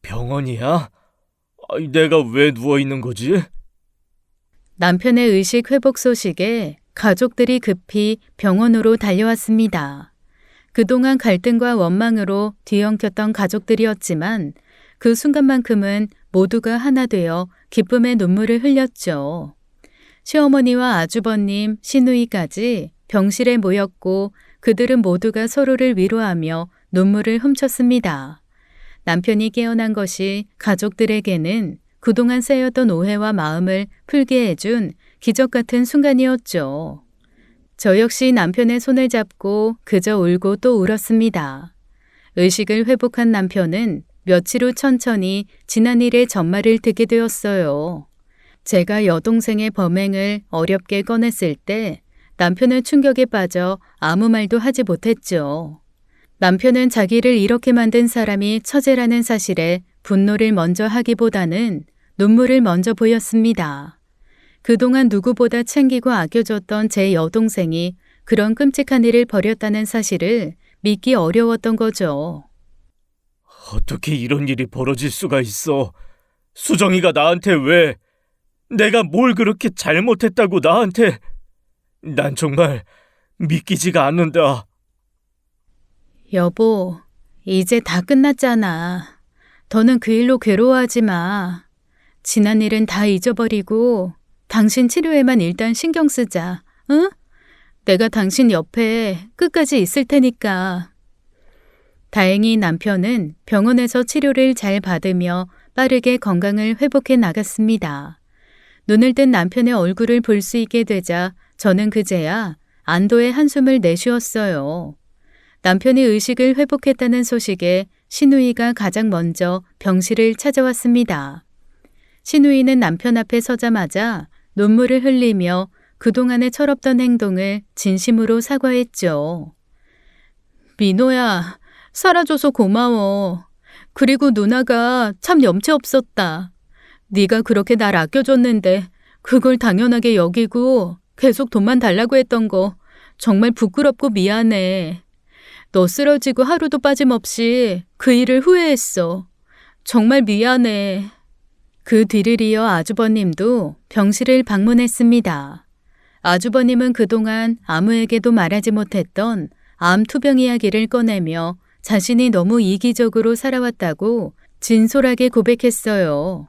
병원이야? 내가 왜 누워 있는 거지? 남편의 의식 회복 소식에 가족들이 급히 병원으로 달려왔습니다. 그동안 갈등과 원망으로 뒤엉켰던 가족들이었지만 그 순간만큼은 모두가 하나 되어 기쁨의 눈물을 흘렸죠. 시어머니와 아주버님, 시누이까지 병실에 모였고 그들은 모두가 서로를 위로하며 눈물을 훔쳤습니다. 남편이 깨어난 것이 가족들에게는 그동안 쌓였던 오해와 마음을 풀게 해준 기적 같은 순간이었죠. 저 역시 남편의 손을 잡고 그저 울고 또 울었습니다. 의식을 회복한 남편은 며칠 후 천천히 지난 일의 전말을 듣게 되었어요. 제가 여동생의 범행을 어렵게 꺼냈을 때 남편은 충격에 빠져 아무 말도 하지 못했죠. 남편은 자기를 이렇게 만든 사람이 처제라는 사실에 분노를 먼저 하기보다는 눈물을 먼저 보였습니다. 그동안 누구보다 챙기고 아껴줬던 제 여동생이 그런 끔찍한 일을 벌였다는 사실을 믿기 어려웠던 거죠. 어떻게 이런 일이 벌어질 수가 있어? 수정이가 나한테 왜? 내가 뭘 그렇게 잘못했다고 나한테? 난 정말 믿기지가 않는다. 여보, 이제 다 끝났잖아. 더는 그 일로 괴로워하지 마. 지난 일은 다 잊어버리고 당신 치료에만 일단 신경 쓰자. 응? 내가 당신 옆에 끝까지 있을 테니까. 다행히 남편은 병원에서 치료를 잘 받으며 빠르게 건강을 회복해 나갔습니다. 눈을 뜬 남편의 얼굴을 볼 수 있게 되자 저는 그제야 안도의 한숨을 내쉬었어요. 남편이 의식을 회복했다는 소식에 시누이가 가장 먼저 병실을 찾아왔습니다. 시누이는 남편 앞에 서자마자 눈물을 흘리며 그동안의 철없던 행동을 진심으로 사과했죠. 민호야, 살아줘서 고마워. 그리고 누나가 참 염치 없었다. 네가 그렇게 날 아껴줬는데 그걸 당연하게 여기고 계속 돈만 달라고 했던 거 정말 부끄럽고 미안해. 너 쓰러지고 하루도 빠짐없이 그 일을 후회했어. 정말 미안해. 그 뒤를 이어 아주버님도 병실을 방문했습니다. 아주버님은 그동안 아무에게도 말하지 못했던 암 투병 이야기를 꺼내며 자신이 너무 이기적으로 살아왔다고 진솔하게 고백했어요.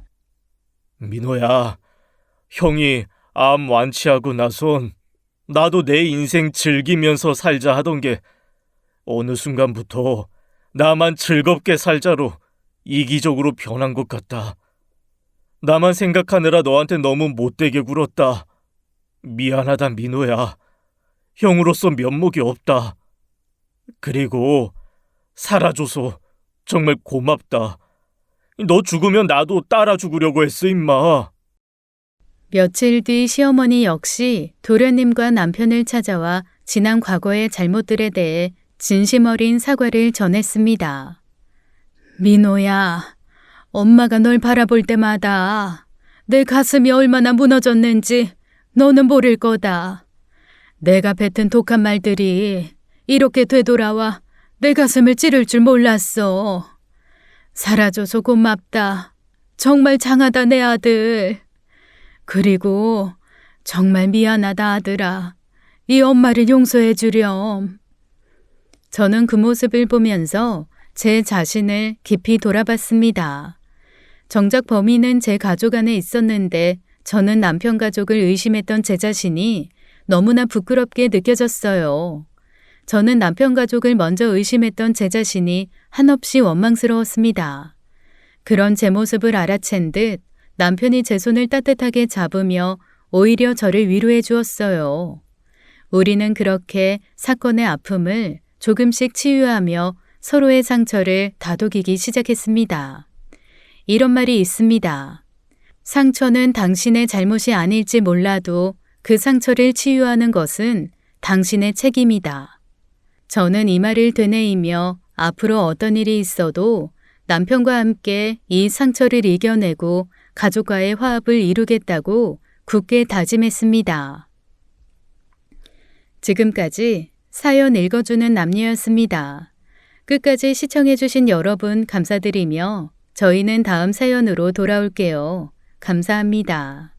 민호야, 형이 암 완치하고 나선 나도 내 인생 즐기면서 살자 하던 게 어느 순간부터 나만 즐겁게 살자로 이기적으로 변한 것 같다. 나만 생각하느라 너한테 너무 못되게 굴었다. 미안하다, 민호야. 형으로서 면목이 없다. 그리고 살아줘서 정말 고맙다. 너 죽으면 나도 따라 죽으려고 했어, 임마. 며칠 뒤 시어머니 역시 도련님과 남편을 찾아와 지난 과거의 잘못들에 대해 진심 어린 사과를 전했습니다. 민호야, 엄마가 널 바라볼 때마다 내 가슴이 얼마나 무너졌는지 너는 모를 거다. 내가 뱉은 독한 말들이 이렇게 되돌아와 내 가슴을 찌를 줄 몰랐어. 살아줘서 고맙다. 정말 장하다, 내 아들. 그리고 정말 미안하다, 아들아. 이 엄마를 용서해 주렴. 저는 그 모습을 보면서 제 자신을 깊이 돌아봤습니다. 정작 범인은 제 가족 안에 있었는데 저는 남편 가족을 의심했던 제 자신이 너무나 부끄럽게 느껴졌어요. 저는 남편 가족을 먼저 의심했던 제 자신이 한없이 원망스러웠습니다. 그런 제 모습을 알아챈 듯 남편이 제 손을 따뜻하게 잡으며 오히려 저를 위로해 주었어요. 우리는 그렇게 사건의 아픔을 조금씩 치유하며 서로의 상처를 다독이기 시작했습니다. 이런 말이 있습니다. 상처는 당신의 잘못이 아닐지 몰라도 그 상처를 치유하는 것은 당신의 책임이다. 저는 이 말을 되뇌이며 앞으로 어떤 일이 있어도 남편과 함께 이 상처를 이겨내고 가족과의 화합을 이루겠다고 굳게 다짐했습니다. 지금까지 사연 읽어주는 남녀였습니다. 끝까지 시청해주신 여러분 감사드리며 저희는 다음 사연으로 돌아올게요. 감사합니다.